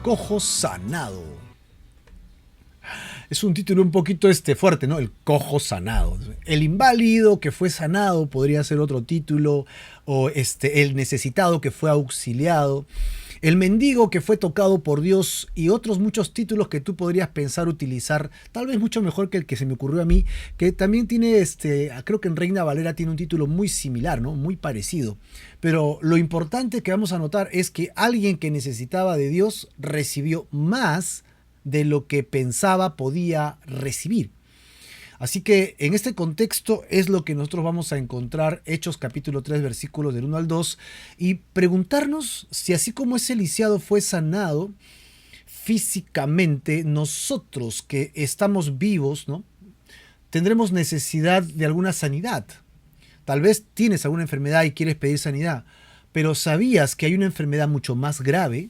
cojo sanado. Es un título un poquito fuerte, ¿no? El cojo sanado. El inválido que fue sanado podría ser otro título. O el necesitado que fue auxiliado. El mendigo que fue tocado por Dios y otros muchos títulos que tú podrías pensar utilizar, tal vez mucho mejor que el que se me ocurrió a mí, que también tiene, creo que en Reina Valera tiene un título muy similar, ¿no? Muy parecido. Pero lo importante que vamos a notar es que alguien que necesitaba de Dios recibió más de lo que pensaba podía recibir. Así que en este contexto es lo que nosotros vamos a encontrar Hechos capítulo 3 versículos del 1 al 2 y preguntarnos si así como ese lisiado fue sanado físicamente, nosotros que estamos vivos, ¿no? Tendremos necesidad de alguna sanidad. Tal vez tienes alguna enfermedad y quieres pedir sanidad, pero ¿sabías que hay una enfermedad mucho más grave?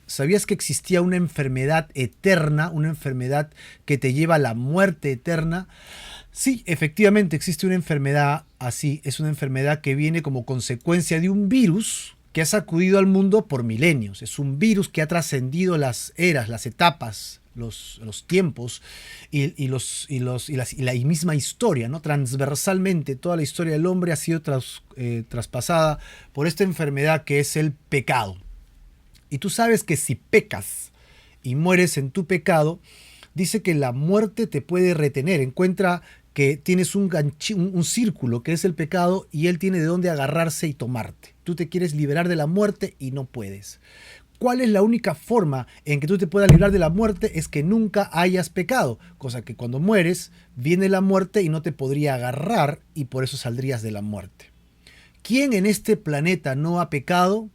¿Sabías que existía una enfermedad eterna, una enfermedad que te lleva a la muerte eterna? Sí, efectivamente existe una enfermedad así. Es una enfermedad que viene como consecuencia de un virus que ha sacudido al mundo por milenios. Es un virus que ha trascendido las eras, las etapas, los tiempos y la misma historia, ¿no? Transversalmente, toda la historia del hombre ha sido traspasada por esta enfermedad que es el pecado. Y tú sabes que si pecas y mueres en tu pecado, dice que la muerte te puede retener. Encuentra que tienes un círculo que es el pecado y él tiene de dónde agarrarse y tomarte. Tú te quieres liberar de la muerte y no puedes. ¿Cuál es la única forma en que tú te puedas librar de la muerte? Es que nunca hayas pecado. Cosa que cuando mueres, viene la muerte y no te podría agarrar y por eso saldrías de la muerte. ¿Quién en este planeta no ha pecado?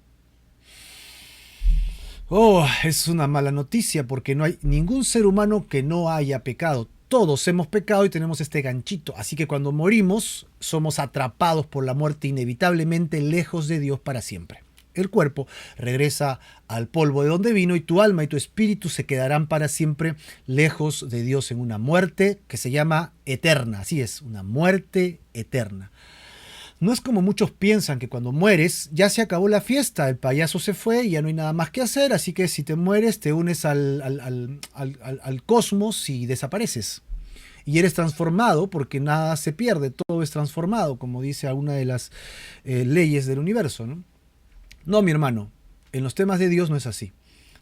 Oh, es una mala noticia porque no hay ningún ser humano que no haya pecado. Todos hemos pecado y tenemos este ganchito. Así que cuando morimos, somos atrapados por la muerte inevitablemente lejos de Dios para siempre. El cuerpo regresa al polvo de donde vino y tu alma y tu espíritu se quedarán para siempre lejos de Dios en una muerte que se llama eterna. Así es, una muerte eterna. No es como muchos piensan que cuando mueres ya se acabó la fiesta, el payaso se fue y ya no hay nada más que hacer, así que si te mueres te unes al cosmos y desapareces. Y eres transformado porque nada se pierde, todo es transformado, como dice alguna de las leyes del universo, ¿no? No, mi hermano, en los temas de Dios no es así.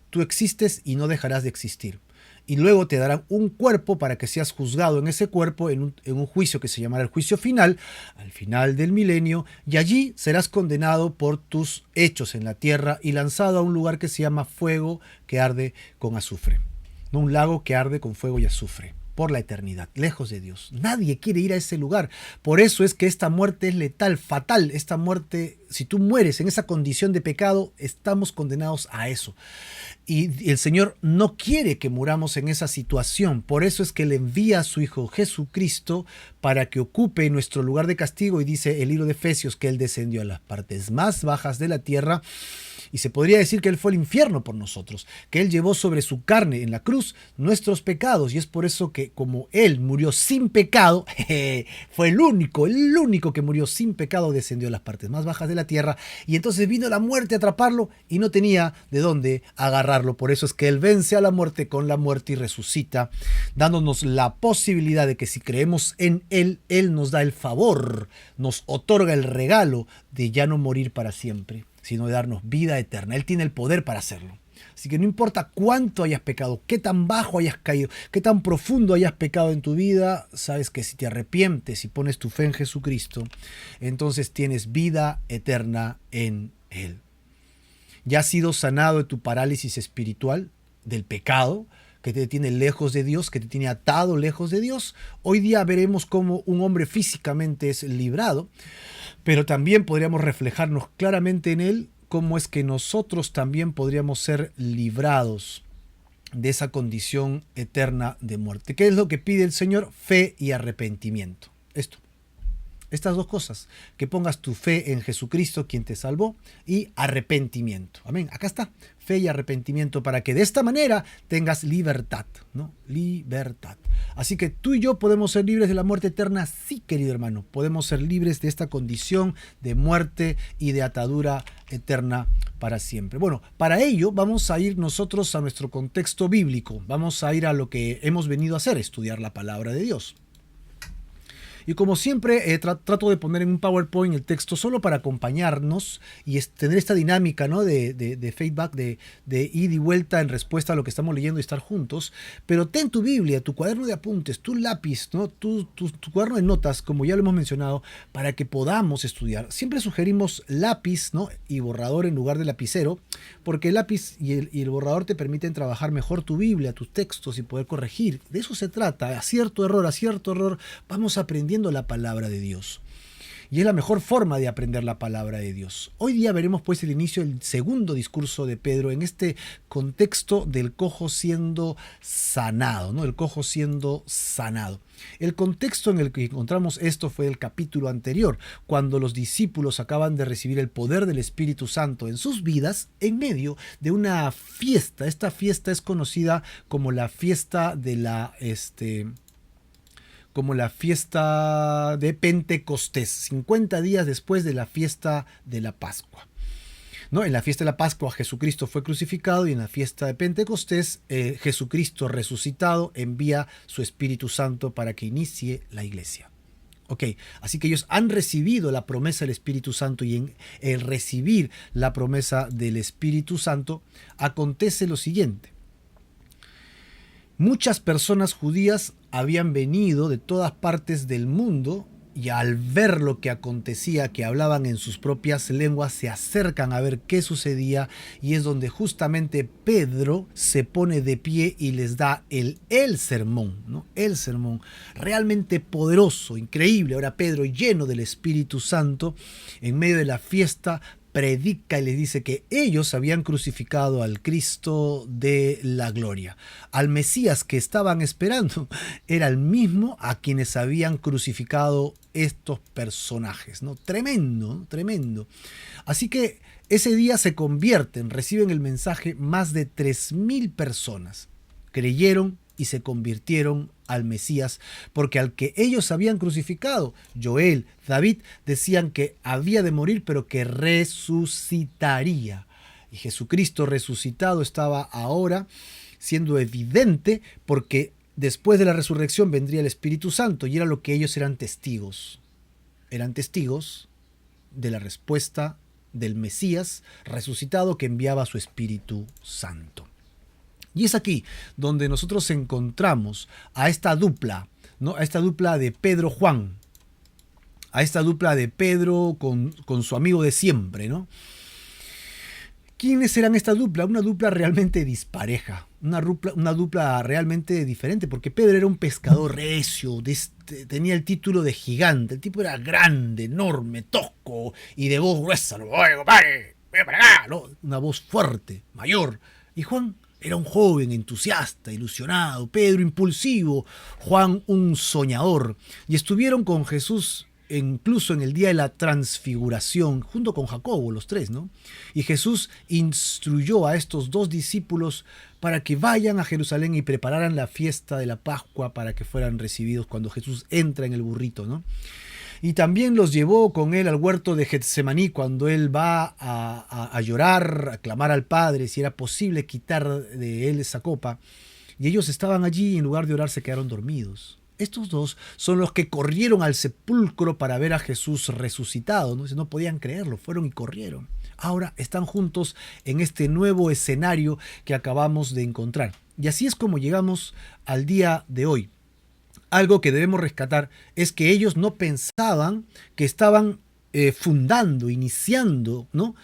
Tú existes y no dejarás de existir. Y luego te darán un cuerpo para que seas juzgado en ese cuerpo en un juicio que se llamará el juicio final, al final del milenio, y allí serás condenado por tus hechos en la tierra y lanzado a un lugar que se llama fuego que arde con azufre. No, un lago que arde con fuego y azufre. Por la eternidad, lejos de Dios. Nadie quiere ir a ese lugar. Por eso es que esta muerte es letal, fatal. Esta muerte, si tú mueres en esa condición de pecado, estamos condenados a eso. Y el Señor no quiere que muramos en esa situación. Por eso es que le envía a su Hijo Jesucristo para que ocupe nuestro lugar de castigo. Y dice el libro de Efesios que Él descendió a las partes más bajas de la tierra. Y se podría decir que Él fue al infierno por nosotros, que Él llevó sobre su carne en la cruz nuestros pecados. Y es por eso que como Él murió sin pecado, fue el único que murió sin pecado, descendió a las partes más bajas de la tierra. Y entonces vino la muerte a atraparlo y no tenía de dónde agarrarlo. Por eso es que Él vence a la muerte con la muerte y resucita, dándonos la posibilidad de que si creemos en Él, Él nos da el favor, nos otorga el regalo de ya no morir para siempre, sino de darnos vida eterna. Él tiene el poder para hacerlo. Así que no importa cuánto hayas pecado, qué tan bajo hayas caído, qué tan profundo hayas pecado en tu vida, sabes que si te arrepientes y pones tu fe en Jesucristo, entonces tienes vida eterna en Él. Ya has sido sanado de tu parálisis espiritual, del pecado, que te tiene lejos de Dios, que te tiene atado lejos de Dios. Hoy día veremos cómo un hombre físicamente es librado, pero también podríamos reflejarnos claramente en él cómo es que nosotros también podríamos ser librados de esa condición eterna de muerte. ¿Qué es lo que pide el Señor? Fe y arrepentimiento. Esto. Estas dos cosas, que pongas tu fe en Jesucristo, quien te salvó, y arrepentimiento. Amén. Acá está, fe y arrepentimiento, para que de esta manera tengas libertad, ¿no? Libertad. Así que tú y yo podemos ser libres de la muerte eterna, sí, querido hermano. Podemos ser libres de esta condición de muerte y de atadura eterna para siempre. Bueno, para ello vamos a ir nosotros a nuestro contexto bíblico. Vamos a ir a lo que hemos venido a hacer, estudiar la palabra de Dios. Y como siempre, trato de poner en un PowerPoint el texto solo para acompañarnos y tener esta dinámica, ¿no? de feedback, de ida y vuelta en respuesta a lo que estamos leyendo y estar juntos. Pero ten tu Biblia, tu cuaderno de apuntes, tu lápiz, ¿no? tu cuaderno de notas, como ya lo hemos mencionado, para que podamos estudiar. Siempre sugerimos lápiz, ¿no? Y borrador en lugar de lapicero, porque el lápiz y el borrador te permiten trabajar mejor tu Biblia, tus textos y poder corregir. De eso se trata. A cierto error, vamos aprendiendo la palabra de Dios. Y es la mejor forma de aprender la palabra de Dios. Hoy día veremos pues el inicio del segundo discurso de Pedro en este contexto del cojo siendo sanado, ¿no? El cojo siendo sanado. El contexto en el que encontramos esto fue el capítulo anterior, cuando los discípulos acaban de recibir el poder del Espíritu Santo en sus vidas en medio de una fiesta. Esta fiesta es conocida como la fiesta de como la fiesta de Pentecostés, 50 días después de la fiesta de la Pascua. ¿No? En la fiesta de la Pascua Jesucristo fue crucificado y en la fiesta de Pentecostés Jesucristo resucitado envía su Espíritu Santo para que inicie la iglesia. Ok, así que ellos han recibido la promesa del Espíritu Santo y en el recibir la promesa del Espíritu Santo acontece lo siguiente. Muchas personas judías habían venido de todas partes del mundo y al ver lo que acontecía, que hablaban en sus propias lenguas, se acercan a ver qué sucedía y es donde justamente Pedro se pone de pie y les da el sermón, ¿no? El sermón realmente poderoso, increíble. Ahora Pedro, lleno del Espíritu Santo, en medio de la fiesta, predica y les dice que ellos habían crucificado al Cristo de la gloria. Al Mesías que estaban esperando era el mismo a quienes habían crucificado estos personajes, ¿no? Tremendo, tremendo. Así que ese día se convierten, reciben el mensaje más de 3.000 personas. Creyeron y se convirtieron al Mesías, porque al que ellos habían crucificado, Joel, David, decían que había de morir, pero que resucitaría. Y Jesucristo resucitado estaba ahora siendo evidente, porque después de la resurrección vendría el Espíritu Santo, y era lo que ellos eran testigos. Eran testigos de la respuesta del Mesías resucitado que enviaba su Espíritu Santo. Y es aquí donde nosotros encontramos a esta dupla, ¿no? A esta dupla de Pedro Juan, a esta dupla de Pedro con su amigo de siempre, ¿no? ¿Quiénes eran esta dupla? Una dupla realmente dispareja, una dupla realmente diferente, porque Pedro era un pescador recio, tenía el título de gigante, el tipo era grande, enorme, tosco y de voz gruesa, ¿no? ¡Oye, compadre! ¡Ven para acá! ¿No? Una voz fuerte, mayor. Y Juan era un joven entusiasta, ilusionado, Pedro impulsivo, Juan un soñador. Y estuvieron con Jesús incluso en el día de la transfiguración, junto con Jacobo, los tres, ¿no? Y Jesús instruyó a estos dos discípulos para que vayan a Jerusalén y prepararan la fiesta de la Pascua para que fueran recibidos cuando Jesús entra en el burrito, ¿no? Y también los llevó con él al huerto de Getsemaní cuando él va a llorar, a clamar al Padre si era posible quitar de él esa copa. Y ellos estaban allí y en lugar de orar se quedaron dormidos. Estos dos son los que corrieron al sepulcro para ver a Jesús resucitado, ¿no? No podían creerlo, fueron y corrieron. Ahora están juntos en este nuevo escenario que acabamos de encontrar. Y así es como llegamos al día de hoy. Algo que debemos rescatar es que ellos no pensaban que estaban iniciando, ¿no?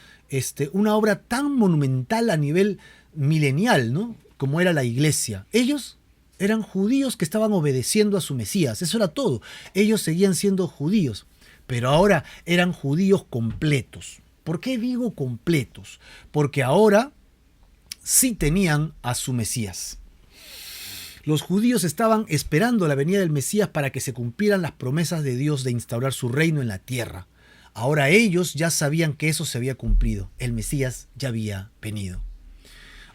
Una obra tan monumental a nivel milenial, ¿no? Como era la iglesia. Ellos eran judíos que estaban obedeciendo a su Mesías, eso era todo. Ellos seguían siendo judíos, pero ahora eran judíos completos. ¿Por qué digo completos? Porque ahora sí tenían a su Mesías. Los judíos estaban esperando la venida del Mesías para que se cumplieran las promesas de Dios de instaurar su reino en la tierra. Ahora ellos ya sabían que eso se había cumplido. El Mesías ya había venido.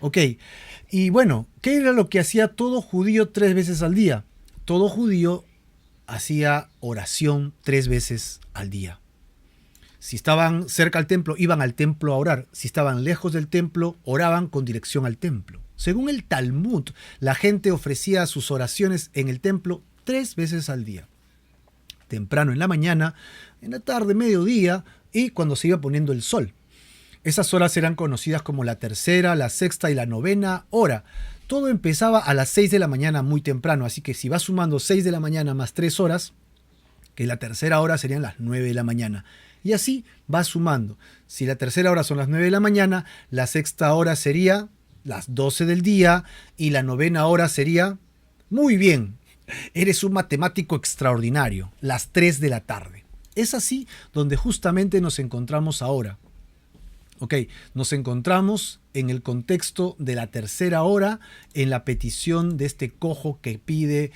Ok, y bueno, ¿qué era lo que hacía todo judío 3 veces al día? Todo judío hacía oración 3 veces al día. Si estaban cerca al templo, iban al templo a orar. Si estaban lejos del templo, oraban con dirección al templo. Según el Talmud, la gente ofrecía sus oraciones en el templo 3 veces al día. Temprano en la mañana, en la tarde, mediodía y cuando se iba poniendo el sol. Esas horas eran conocidas como la tercera, la sexta y la novena hora. Todo empezaba a las 6 de la mañana muy temprano, así que si vas sumando 6 de la mañana más 3 horas, que la tercera hora serían las 9 de la mañana. Y así vas sumando. Si la tercera hora son las 9 de la mañana, la sexta hora sería las 12 del día y la novena hora sería, muy bien, eres un matemático extraordinario, las 3 de la tarde. Es así donde justamente nos encontramos ahora. Ok, nos encontramos en el contexto de la tercera hora, en la petición de este cojo que pide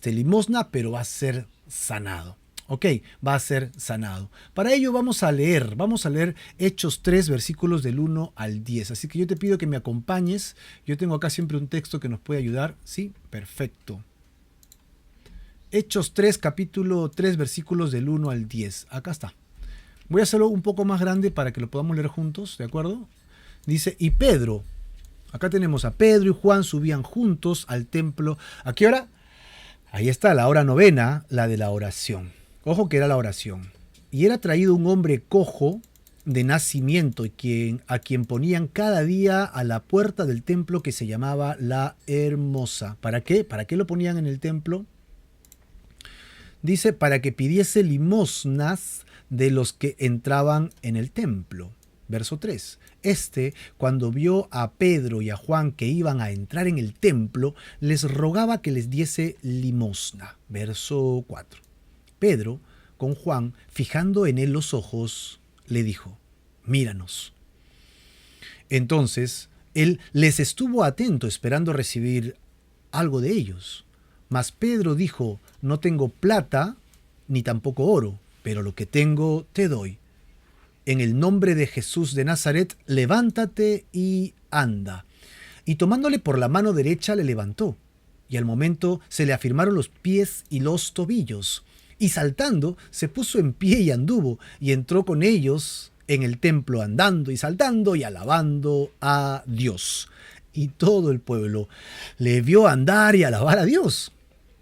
limosna, pero va a ser sanado. Ok, va a ser sanado. Para ello vamos a leer Hechos 3, versículos del 1 al 10. Así que yo te pido que me acompañes. Yo tengo acá siempre un texto que nos puede ayudar. Sí, perfecto. Hechos 3, capítulo 3, versículos del 1 al 10. Acá está. Voy a hacerlo un poco más grande para que lo podamos leer juntos, ¿de acuerdo? Dice, y Pedro, acá tenemos a Pedro y Juan subían juntos al templo. ¿A qué hora? Ahí está, la hora novena, la de la oración. Ojo que era la oración. Y era traído un hombre cojo de nacimiento, a quien ponían cada día a la puerta del templo que se llamaba La Hermosa. ¿Para qué? ¿Para qué lo ponían en el templo? Dice, para que pidiese limosnas de los que entraban en el templo. Verso 3. Cuando vio a Pedro y a Juan que iban a entrar en el templo, les rogaba que les diese limosna. Verso 4. Pedro, con Juan, fijando en él los ojos, le dijo, míranos. Entonces, él les estuvo atento esperando recibir algo de ellos. Mas Pedro dijo, no tengo plata ni tampoco oro, pero lo que tengo te doy. En el nombre de Jesús de Nazaret, levántate y anda. Y tomándole por la mano derecha le levantó, y al momento se le afirmaron los pies y los tobillos. Y saltando, se puso en pie y anduvo, y entró con ellos en el templo andando y saltando y alabando a Dios. Y todo el pueblo le vio andar y alabar a Dios.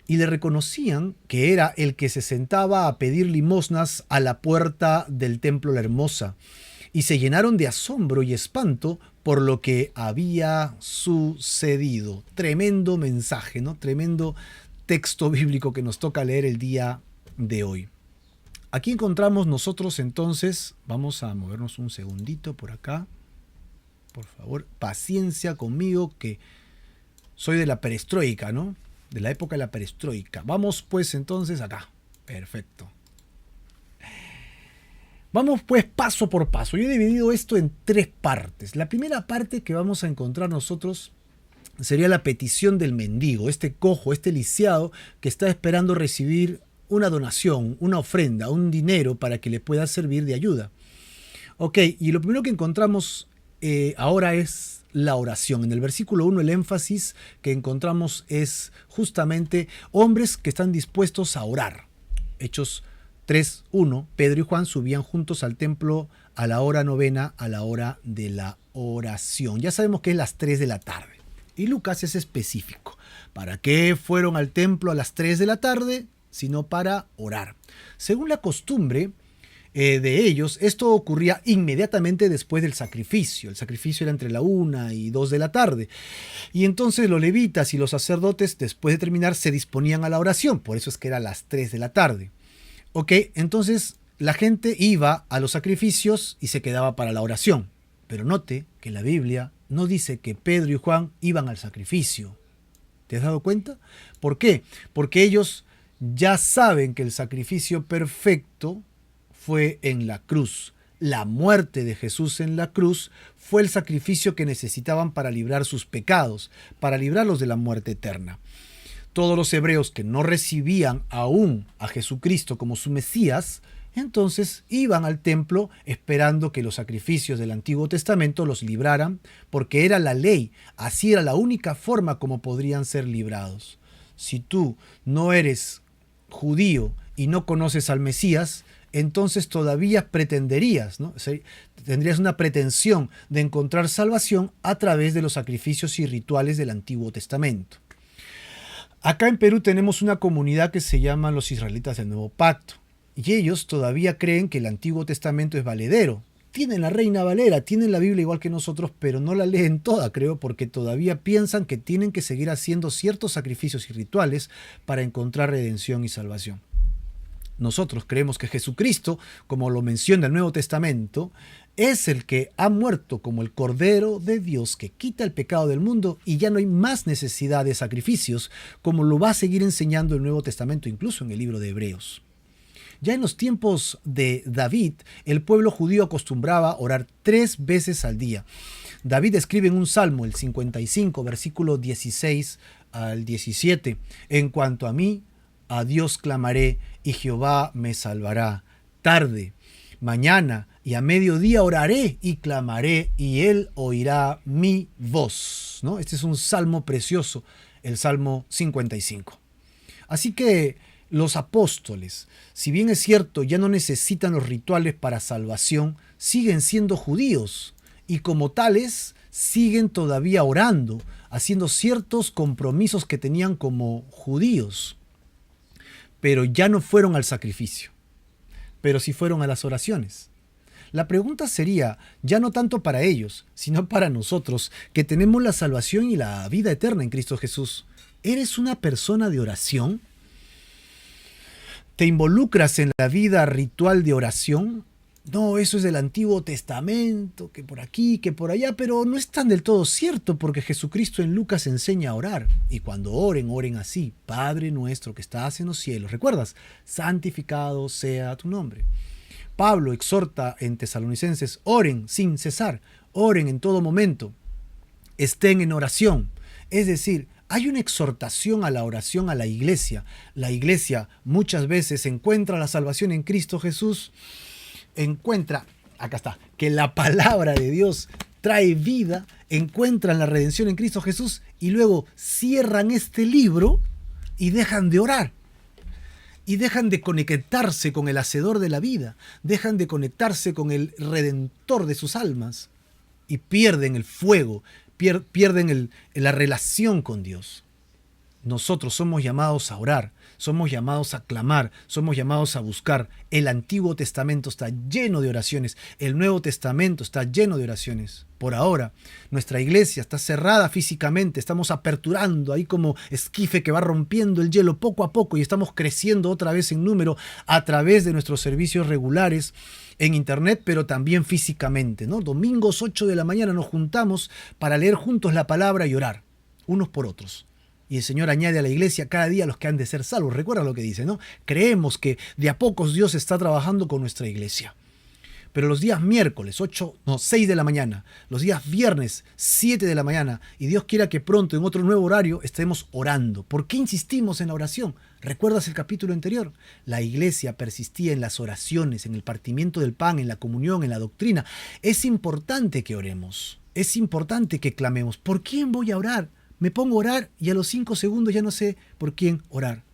Y le reconocían que era el que se sentaba a pedir limosnas a la puerta del templo La Hermosa. Y se llenaron de asombro y espanto por lo que había sucedido. Tremendo mensaje, ¿no? Tremendo texto bíblico que nos toca leer el día de hoy. Aquí encontramos nosotros entonces, vamos a movernos un segundito por acá. Por favor, paciencia conmigo que soy de la perestroika, ¿no? De la época de la perestroika. Vamos pues entonces acá. Perfecto. Vamos pues paso por paso. Yo he dividido esto en 3 partes. La primera parte que vamos a encontrar nosotros sería la petición del mendigo, este cojo, este lisiado que está esperando recibir una donación, una ofrenda, un dinero para que le pueda servir de ayuda. Ok, y lo primero que encontramos ahora es la oración. En el versículo 1 el énfasis que encontramos es justamente hombres que están dispuestos a orar. Hechos 3:1, Pedro y Juan subían juntos al templo a la hora novena, a la hora de la oración. Ya sabemos que es las 3 de la tarde. Y Lucas es específico. ¿Para qué fueron al templo a las 3 de la tarde? Sino para orar. Según la costumbre de ellos, esto ocurría inmediatamente después del sacrificio. El sacrificio era entre la 1 y 2 de la tarde. Y entonces los levitas y los sacerdotes, después de terminar, se disponían a la oración. Por eso es que era las 3 de la tarde. Ok, entonces la gente iba a los sacrificios y se quedaba para la oración. Pero note que la Biblia no dice que Pedro y Juan iban al sacrificio. ¿Te has dado cuenta? ¿Por qué? Porque ellos ya saben que el sacrificio perfecto fue en la cruz. La muerte de Jesús en la cruz fue el sacrificio que necesitaban para librar sus pecados, para librarlos de la muerte eterna. Todos los hebreos que no recibían aún a Jesucristo como su Mesías, entonces iban al templo esperando que los sacrificios del Antiguo Testamento los libraran, porque era la ley, así era la única forma como podrían ser librados. Si tú no eres judío y no conoces al Mesías, entonces todavía pretenderías, ¿no? Tendrías una pretensión de encontrar salvación a través de los sacrificios y rituales del Antiguo Testamento. Acá en Perú tenemos una comunidad que se llama los israelitas del Nuevo Pacto, y ellos todavía creen que el Antiguo Testamento es valedero. Tienen la Reina Valera, tienen la Biblia igual que nosotros, pero no la leen toda, creo, porque todavía piensan que tienen que seguir haciendo ciertos sacrificios y rituales para encontrar redención y salvación. Nosotros creemos que Jesucristo, como lo menciona el Nuevo Testamento, es el que ha muerto como el Cordero de Dios que quita el pecado del mundo y ya no hay más necesidad de sacrificios, como lo va a seguir enseñando el Nuevo Testamento, incluso en el libro de Hebreos. Ya en los tiempos de David, el pueblo judío acostumbraba a orar 3 veces al día. David escribe en un salmo, el 55, versículo 16 al 17, en cuanto a mí, a Dios clamaré y Jehová me salvará. Tarde, mañana y a mediodía oraré y clamaré y él oirá mi voz, ¿no? Este es un salmo precioso, el Salmo 55. Así que los apóstoles, si bien es cierto, ya no necesitan los rituales para salvación, siguen siendo judíos y como tales siguen todavía orando, haciendo ciertos compromisos que tenían como judíos. Pero ya no fueron al sacrificio, pero sí fueron a las oraciones. La pregunta sería, ya no tanto para ellos, sino para nosotros, que tenemos la salvación y la vida eterna en Cristo Jesús. ¿Eres una persona de oración? ¿Te involucras en la vida ritual de oración? No, eso es del Antiguo Testamento, que por aquí, que por allá, pero no es tan del todo cierto porque Jesucristo en Lucas enseña a orar. Y cuando oren, oren así: Padre nuestro que estás en los cielos. ¿Recuerdas? Santificado sea tu nombre. Pablo exhorta en Tesalonicenses: oren sin cesar, oren en todo momento, estén en oración. Es decir, hay una exhortación a la oración a la iglesia. La iglesia muchas veces encuentra la salvación en Cristo Jesús, encuentra, acá está, que la palabra de Dios trae vida, encuentran la redención en Cristo Jesús y luego cierran este libro y dejan de orar. Y dejan de conectarse con el hacedor de la vida, dejan de conectarse con el redentor de sus almas y pierden el fuego, pierden la relación con Dios. Nosotros somos llamados a orar, somos llamados a clamar, somos llamados a buscar. El Antiguo Testamento está lleno de oraciones, el Nuevo Testamento está lleno de oraciones. Por ahora, nuestra iglesia está cerrada físicamente, estamos aperturando ahí como esquife que va rompiendo el hielo poco a poco y estamos creciendo otra vez en número a través de nuestros servicios regulares en internet, pero también físicamente, ¿no? Domingos 8 de la mañana nos juntamos para leer juntos la palabra y orar, unos por otros. Y el Señor añade a la iglesia cada día los que han de ser salvos. Recuerda lo que dice, ¿no? Creemos que de a pocos Dios está trabajando con nuestra iglesia. Pero los días miércoles, 6 de la mañana, los días viernes, 7 de la mañana, y Dios quiera que pronto en otro nuevo horario estemos orando. ¿Por qué insistimos en la oración? ¿Recuerdas el capítulo anterior? La iglesia persistía en las oraciones, en el partimiento del pan, en la comunión, en la doctrina. Es importante que oremos. Es importante que clamemos. ¿Por quién voy a orar? Me pongo a orar y a los 5 segundos ya no sé por quién orar.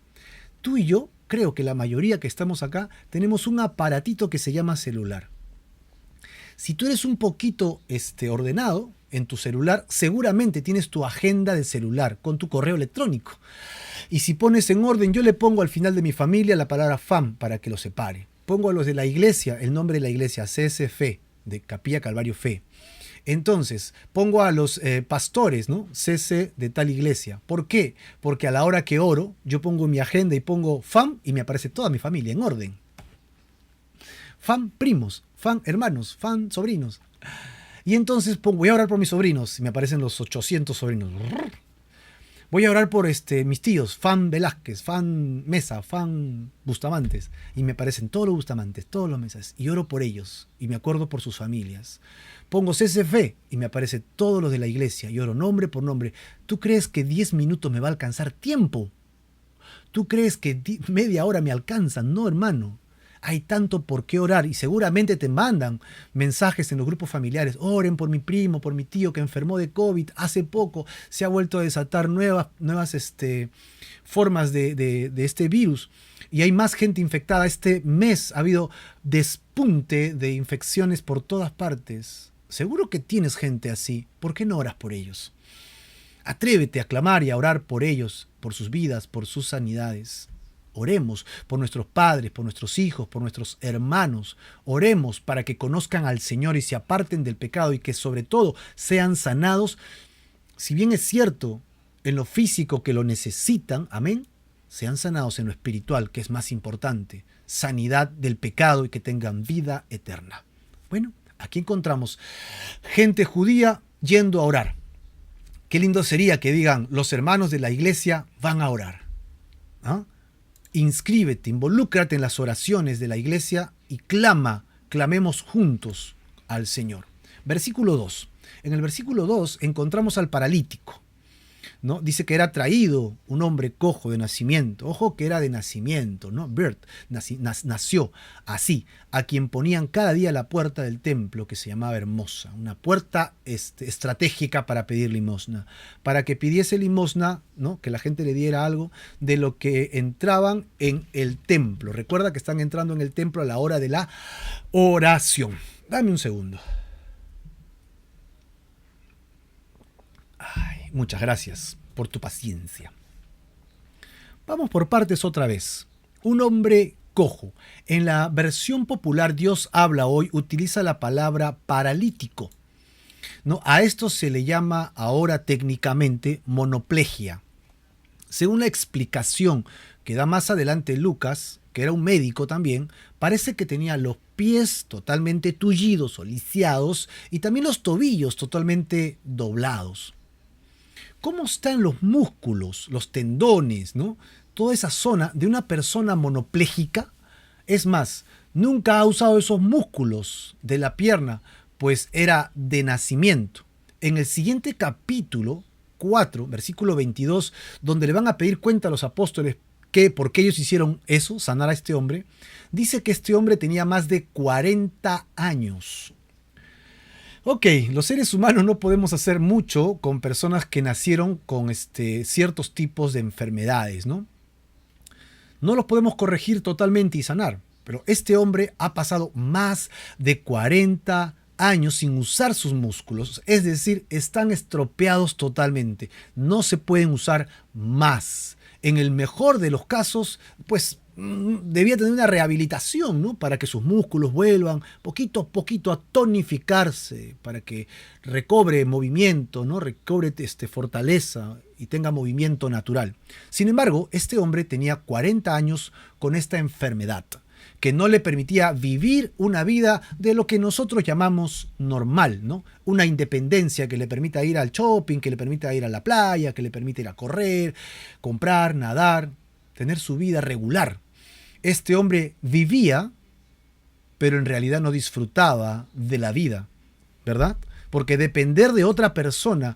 Tú y yo, creo que la mayoría que estamos acá, tenemos un aparatito que se llama celular. Si tú eres un poquito ordenado en tu celular, seguramente tienes tu agenda de celular con tu correo electrónico. Y si pones en orden, yo le pongo al final de mi familia la palabra FAM para que lo separe. Pongo a los de la iglesia, el nombre de la iglesia, CSF, de Capilla Calvario Fe. Entonces, pongo a los pastores, ¿no? CC de tal iglesia. ¿Por qué? Porque a la hora que oro, yo pongo en mi agenda y pongo FAM y me aparece toda mi familia en orden. FAM primos, FAM hermanos, FAM sobrinos. Y entonces voy a orar por mis sobrinos y me aparecen los 800 sobrinos. Voy a orar por mis tíos, Fan Velázquez, Fan Mesa, Fan Bustamantes. Y me aparecen todos los Bustamantes, todos los Mesas. Y oro por ellos. Y me acuerdo por sus familias. Pongo CCF y me aparecen todos los de la iglesia. Y oro nombre por nombre. ¿Tú crees que 10 minutos me va a alcanzar tiempo? ¿Tú crees que media hora me alcanza? No, hermano. Hay tanto por qué orar y seguramente te mandan mensajes en los grupos familiares. Oren por mi primo, por mi tío que enfermó de COVID hace poco. Se ha vuelto a desatar nuevas formas de este virus. Y hay más gente infectada. Este mes ha habido despunte de infecciones por todas partes. Seguro que tienes gente así. ¿Por qué no oras por ellos? Atrévete a clamar y a orar por ellos, por sus vidas, por sus sanidades. Oremos por nuestros padres, por nuestros hijos, por nuestros hermanos. Oremos para que conozcan al Señor y se aparten del pecado y que sobre todo sean sanados. Si bien es cierto en lo físico que lo necesitan, amén, sean sanados en lo espiritual, que es más importante. Sanidad del pecado y que tengan vida eterna. Bueno, aquí encontramos gente judía yendo a orar. Qué lindo sería que digan, los hermanos de la iglesia van a orar. ¿Ah? Inscríbete, involúcrate en las oraciones de la iglesia y clamemos juntos al Señor. Versículo 2. En el versículo 2 encontramos al paralítico, ¿no? Dice que era traído un hombre cojo de nacimiento. Ojo que era de nacimiento, ¿no? Birth, nació así, a quien ponían cada día a la puerta del templo que se llamaba Hermosa. Una puerta estratégica para pedir limosna. Para que pidiese limosna, ¿no? Que la gente le diera algo de lo que entraban en el templo. Recuerda que están entrando en el templo a la hora de la oración. Dame un segundo. Muchas gracias por tu paciencia. Vamos por partes otra vez. Un hombre cojo. En la versión popular Dios habla hoy utiliza la palabra paralítico, ¿no? A esto se le llama ahora técnicamente monoplegia. Según la explicación que da más adelante Lucas, que era un médico también, parece que tenía los pies totalmente tullidos o lisiados y también los tobillos totalmente doblados. ¿Cómo están los músculos, los tendones, ¿no? Toda esa zona de una persona monopléjica? Es más, nunca ha usado esos músculos de la pierna, pues era de nacimiento. En el siguiente capítulo 4, versículo 22, donde le van a pedir cuenta a los apóstoles por qué ellos hicieron eso, sanar a este hombre, dice que este hombre tenía más de 40 años. Ok, los seres humanos no podemos hacer mucho con personas que nacieron con ciertos tipos de enfermedades, ¿no? No los podemos corregir totalmente y sanar, pero este hombre ha pasado más de 40 años sin usar sus músculos, es decir, están estropeados totalmente, no se pueden usar más. En el mejor de los casos, pues debía tener una rehabilitación, ¿no? Para que sus músculos vuelvan poquito a poquito a tonificarse, para que recobre movimiento, ¿no? Recobre fortaleza y tenga movimiento natural. Sin embargo, este hombre tenía 40 años con esta enfermedad, que no le permitía vivir una vida de lo que nosotros llamamos normal, ¿no? Una independencia que le permita ir al shopping, que le permita ir a la playa, que le permita ir a correr, comprar, nadar, tener su vida regular. Este hombre vivía, pero en realidad no disfrutaba de la vida, ¿verdad? Porque depender de otra persona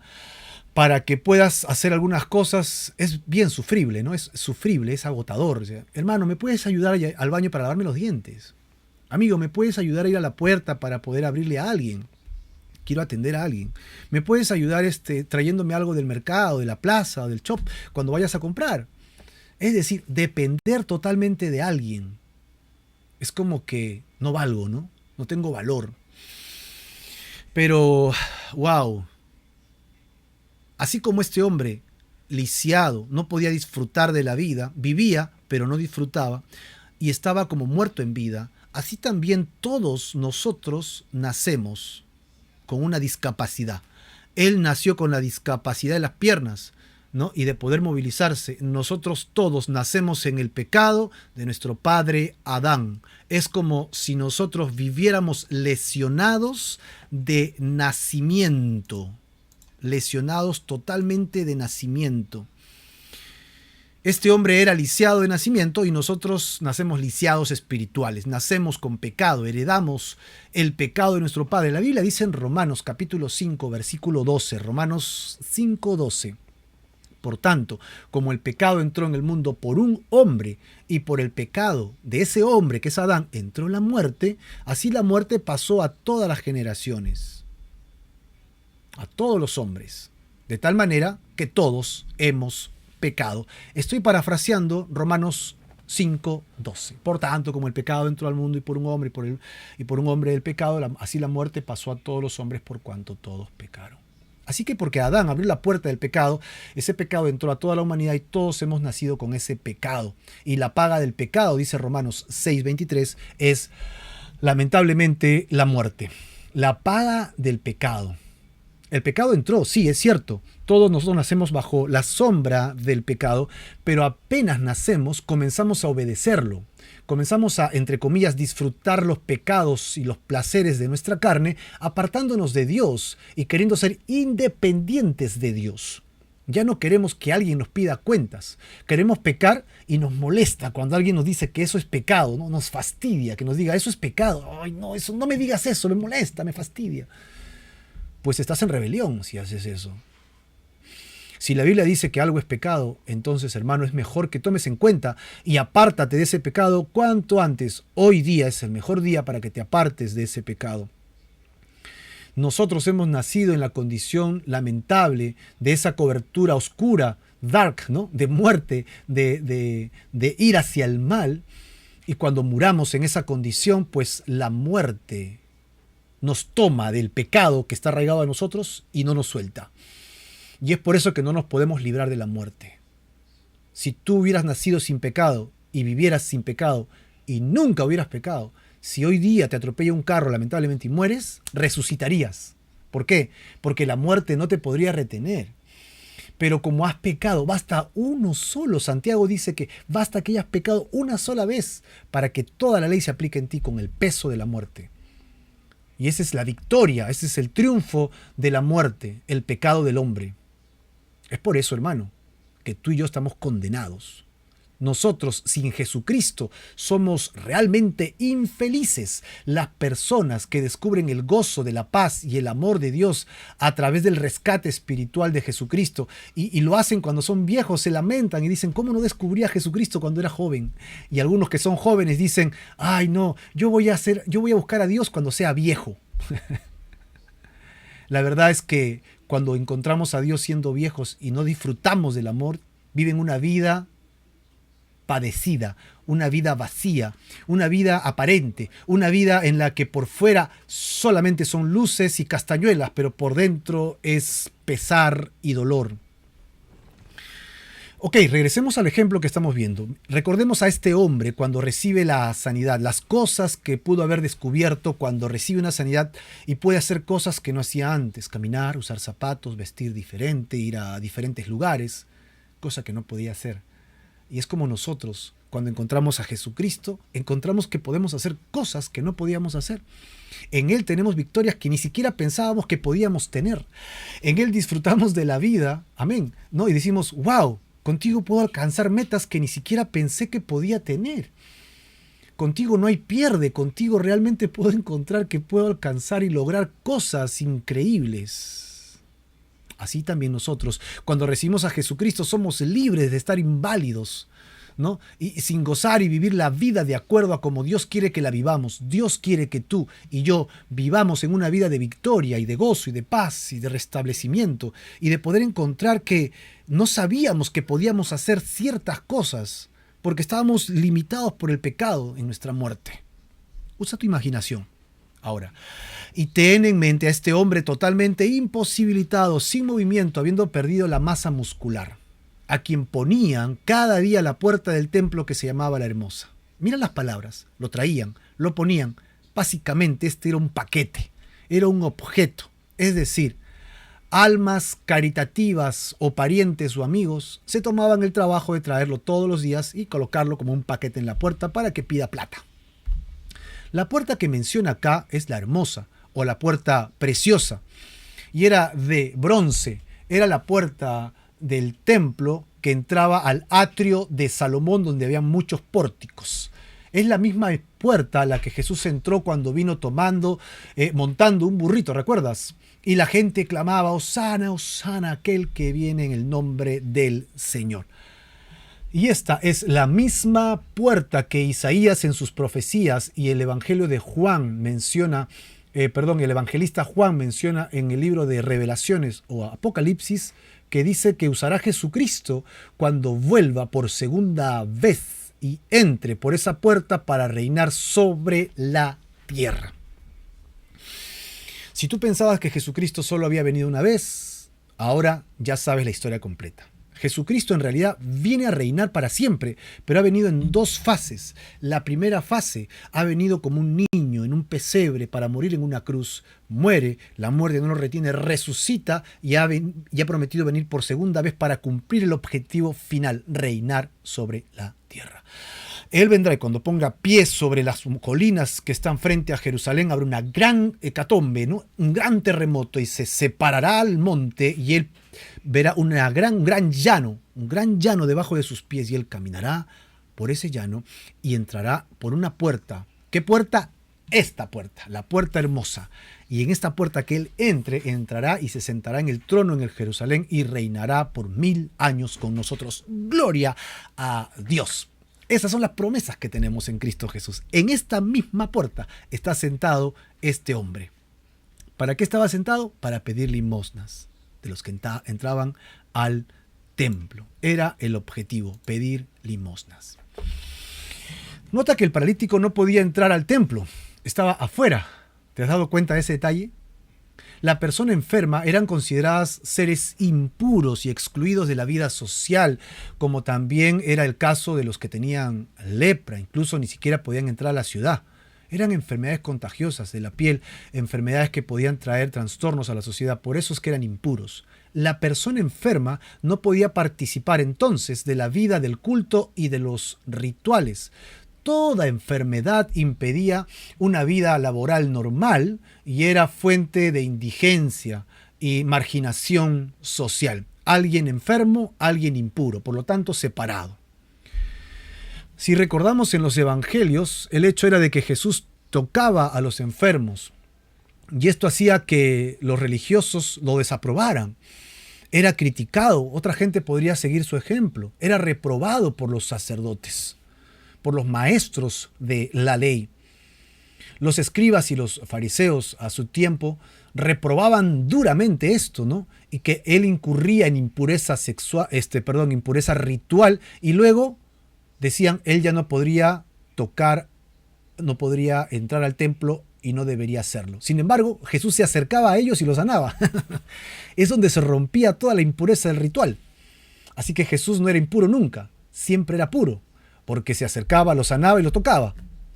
para que puedas hacer algunas cosas es bien sufrible, ¿no? Es sufrible, es agotador. O sea, hermano, ¿me puedes ayudar al baño para lavarme los dientes? Amigo, ¿me puedes ayudar a ir a la puerta para poder abrirle a alguien? Quiero atender a alguien. ¿Me puedes ayudar trayéndome algo del mercado, de la plaza o del shop cuando vayas a comprar? Es decir, depender totalmente de alguien. Es como que no valgo, ¿no? No tengo valor. Pero, wow. Así como este hombre, lisiado, no podía disfrutar de la vida, vivía, pero no disfrutaba, y estaba como muerto en vida, así también todos nosotros nacemos con una discapacidad. Él nació con la discapacidad de las piernas, ¿no? Y de poder movilizarse. Nosotros todos nacemos en el pecado de nuestro padre Adán. Es como si nosotros viviéramos lesionados de nacimiento. Lesionados totalmente de nacimiento. Este hombre era lisiado de nacimiento y nosotros nacemos lisiados espirituales, nacemos con pecado, heredamos el pecado de nuestro padre. La Biblia dice en Romanos capítulo 5, versículo 12, Romanos 5, 12. Por tanto, como el pecado entró en el mundo por un hombre y por el pecado de ese hombre, que es Adán, entró la muerte, así la muerte pasó a todas las generaciones, a todos los hombres, de tal manera que todos hemos pecado. Estoy parafraseando Romanos 5:12. Por tanto, como el pecado entró al mundo y por un hombre y por un hombre del pecado, así la muerte pasó a todos los hombres por cuanto todos pecaron. Así que porque Adán abrió la puerta del pecado, ese pecado entró a toda la humanidad y todos hemos nacido con ese pecado. Y la paga del pecado, dice Romanos 6:23, es lamentablemente la muerte. La paga del pecado. El pecado entró, sí, es cierto. Todos nosotros nacemos bajo la sombra del pecado, pero apenas nacemos comenzamos a obedecerlo. Comenzamos a, entre comillas, disfrutar los pecados y los placeres de nuestra carne, apartándonos de Dios y queriendo ser independientes de Dios. Ya no queremos que alguien nos pida cuentas. Queremos pecar y nos molesta cuando alguien nos dice que eso es pecado, ¿no? Nos fastidia que nos diga, eso es pecado. Ay, no, eso, no me digas eso, me molesta, me fastidia. Pues estás en rebelión si haces eso. Si la Biblia dice que algo es pecado, entonces, hermano, es mejor que tomes en cuenta y apártate de ese pecado cuanto antes. Hoy día es el mejor día para que te apartes de ese pecado. Nosotros hemos nacido en la condición lamentable de esa cobertura oscura, dark, ¿no? De muerte, de ir hacia el mal. Y cuando muramos en esa condición, pues la muerte nos toma del pecado que está arraigado a nosotros y no nos suelta. Y es por eso que no nos podemos librar de la muerte. Si tú hubieras nacido sin pecado y vivieras sin pecado y nunca hubieras pecado, si hoy día te atropella un carro lamentablemente y mueres, resucitarías. ¿Por qué? Porque la muerte no te podría retener. Pero como has pecado, basta uno solo. Santiago dice que basta que hayas pecado una sola vez para que toda la ley se aplique en ti con el peso de la muerte. Y esa es la victoria, ese es el triunfo de la muerte, el pecado del hombre. Es por eso, hermano, que tú y yo estamos condenados. Nosotros, sin Jesucristo, somos realmente infelices. Las personas que descubren el gozo de la paz y el amor de Dios a través del rescate espiritual de Jesucristo y lo hacen cuando son viejos, se lamentan y dicen, ¿cómo no descubrí a Jesucristo cuando era joven? Y algunos que son jóvenes dicen, ay no, yo voy a buscar a Dios cuando sea viejo. La verdad es que cuando encontramos a Dios siendo viejos y no disfrutamos del amor, viven una vida padecida, una vida vacía, una vida aparente, una vida en la que por fuera solamente son luces y castañuelas, pero por dentro es pesar y dolor. Ok, regresemos al ejemplo que estamos viendo. Recordemos a este hombre cuando recibe la sanidad, las cosas que pudo haber descubierto cuando recibe una sanidad y puede hacer cosas que no hacía antes, caminar, usar zapatos, vestir diferente, ir a diferentes lugares, cosa que no podía hacer. Y es como nosotros, cuando encontramos a Jesucristo, encontramos que podemos hacer cosas que no podíamos hacer. En Él tenemos victorias que ni siquiera pensábamos que podíamos tener. En Él disfrutamos de la vida, amén, ¿no? Y decimos, wow, contigo puedo alcanzar metas que ni siquiera pensé que podía tener. Contigo no hay pierde, contigo realmente puedo encontrar que puedo alcanzar y lograr cosas increíbles. Así también nosotros, cuando recibimos a Jesucristo, somos libres de estar inválidos, ¿no? Y sin gozar y vivir la vida de acuerdo a como Dios quiere que la vivamos. Dios quiere que tú y yo vivamos en una vida de victoria y de gozo y de paz y de restablecimiento y de poder encontrar que no sabíamos que podíamos hacer ciertas cosas porque estábamos limitados por el pecado en nuestra muerte. Usa tu imaginación ahora y ten en mente a este hombre totalmente imposibilitado, sin movimiento, habiendo perdido la masa muscular, a quien ponían cada día a la puerta del templo que se llamaba La Hermosa. Mira las palabras, lo traían, lo ponían. Básicamente este era un paquete, era un objeto, es decir, almas caritativas o parientes o amigos se tomaban el trabajo de traerlo todos los días y colocarlo como un paquete en la puerta para que pida plata. La puerta que menciona acá es La Hermosa o la puerta preciosa y era de bronce, era la puerta del templo que entraba al atrio de Salomón, donde había muchos pórticos. Es la misma puerta a la que Jesús entró cuando vino montando un burrito, ¿recuerdas? Y la gente clamaba: Hosana, Hosana, aquel que viene en el nombre del Señor. Y esta es la misma puerta que Isaías en sus profecías y el Evangelio de Juan menciona, el evangelista Juan menciona en el libro de Revelaciones o Apocalipsis, que dice que usará Jesucristo cuando vuelva por segunda vez y entre por esa puerta para reinar sobre la tierra. Si tú pensabas que Jesucristo solo había venido una vez, ahora ya sabes la historia completa. Jesucristo en realidad viene a reinar para siempre, pero ha venido en dos fases. La primera fase ha venido como un niño en un pesebre para morir en una cruz. Muere, la muerte no lo retiene, resucita y ha prometido venir por segunda vez para cumplir el objetivo final: reinar sobre la tierra. Él vendrá y cuando ponga pies sobre las colinas que están frente a Jerusalén, habrá una gran hecatombe, ¿no? Un gran terremoto, y se separará el monte y él verá un gran llano debajo de sus pies, y él caminará por ese llano y entrará por una puerta. ¿Qué puerta? Esta puerta, la puerta hermosa. Y en esta puerta que él entrará y se sentará en el trono en el Jerusalén y reinará por 1000 años con nosotros. ¡Gloria a Dios! Esas son las promesas que tenemos en Cristo Jesús. En esta misma puerta está sentado este hombre. ¿Para qué estaba sentado? Para pedir limosnas de los que entraban al templo. Era el objetivo: pedir limosnas. Nota que el paralítico no podía entrar al templo, estaba afuera. ¿Te has dado cuenta de ese detalle? La persona enferma eran consideradas seres impuros y excluidos de la vida social, como también era el caso de los que tenían lepra. Incluso ni siquiera podían entrar a la ciudad. Eran enfermedades contagiosas de la piel, enfermedades que podían traer trastornos a la sociedad, por eso es que eran impuros. La persona enferma no podía participar entonces de la vida del culto y de los rituales. Toda enfermedad impedía una vida laboral normal y era fuente de indigencia y marginación social. Alguien enfermo, alguien impuro, por lo tanto separado. Si recordamos en los evangelios, el hecho era de que Jesús tocaba a los enfermos y esto hacía que los religiosos lo desaprobaran. Era criticado, otra gente podría seguir su ejemplo. Era reprobado por los sacerdotes, por los maestros de la ley. Los escribas y los fariseos a su tiempo reprobaban duramente esto, ¿no? Y que él incurría en impureza impureza ritual, y luego decían, él ya no podría tocar, no podría entrar al templo y no debería hacerlo. Sin embargo, Jesús se acercaba a ellos y los sanaba. Es donde se rompía toda la impureza del ritual. Así que Jesús no era impuro nunca, siempre era puro, porque se acercaba, lo sanaba y lo tocaba.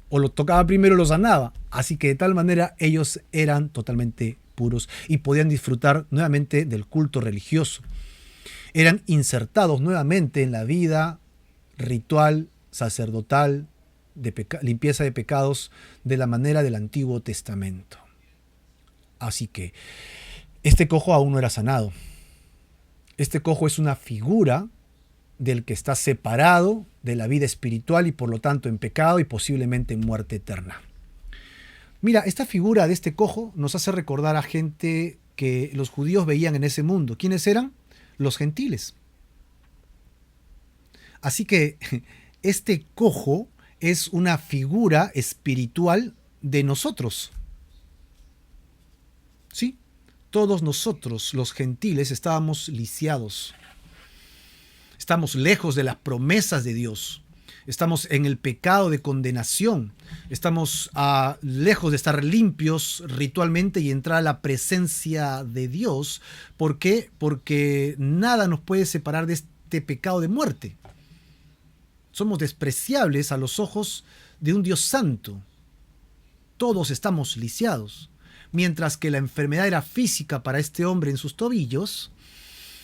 O lo tocaba primero y lo sanaba. Así que de tal manera ellos eran totalmente puros y podían disfrutar nuevamente del culto religioso. Eran insertados nuevamente en la vida ritual, sacerdotal, de limpieza de pecados de la manera del Antiguo Testamento. Así que este cojo aún no era sanado. Este cojo es una figura del que está separado de la vida espiritual y por lo tanto en pecado y posiblemente en muerte eterna. Mira, esta figura de este cojo nos hace recordar a gente que los judíos veían en ese mundo. ¿Quiénes eran? Los gentiles. Así que este cojo es una figura espiritual de nosotros. Sí, todos nosotros, los gentiles, estábamos lisiados. Estamos lejos de las promesas de Dios. Estamos en el pecado de condenación. Estamos lejos de estar limpios ritualmente y entrar a la presencia de Dios. ¿Por qué? Porque nada nos puede separar de este pecado de muerte. Somos despreciables a los ojos de un Dios santo. Todos estamos lisiados. Mientras que la enfermedad era física para este hombre en sus tobillos,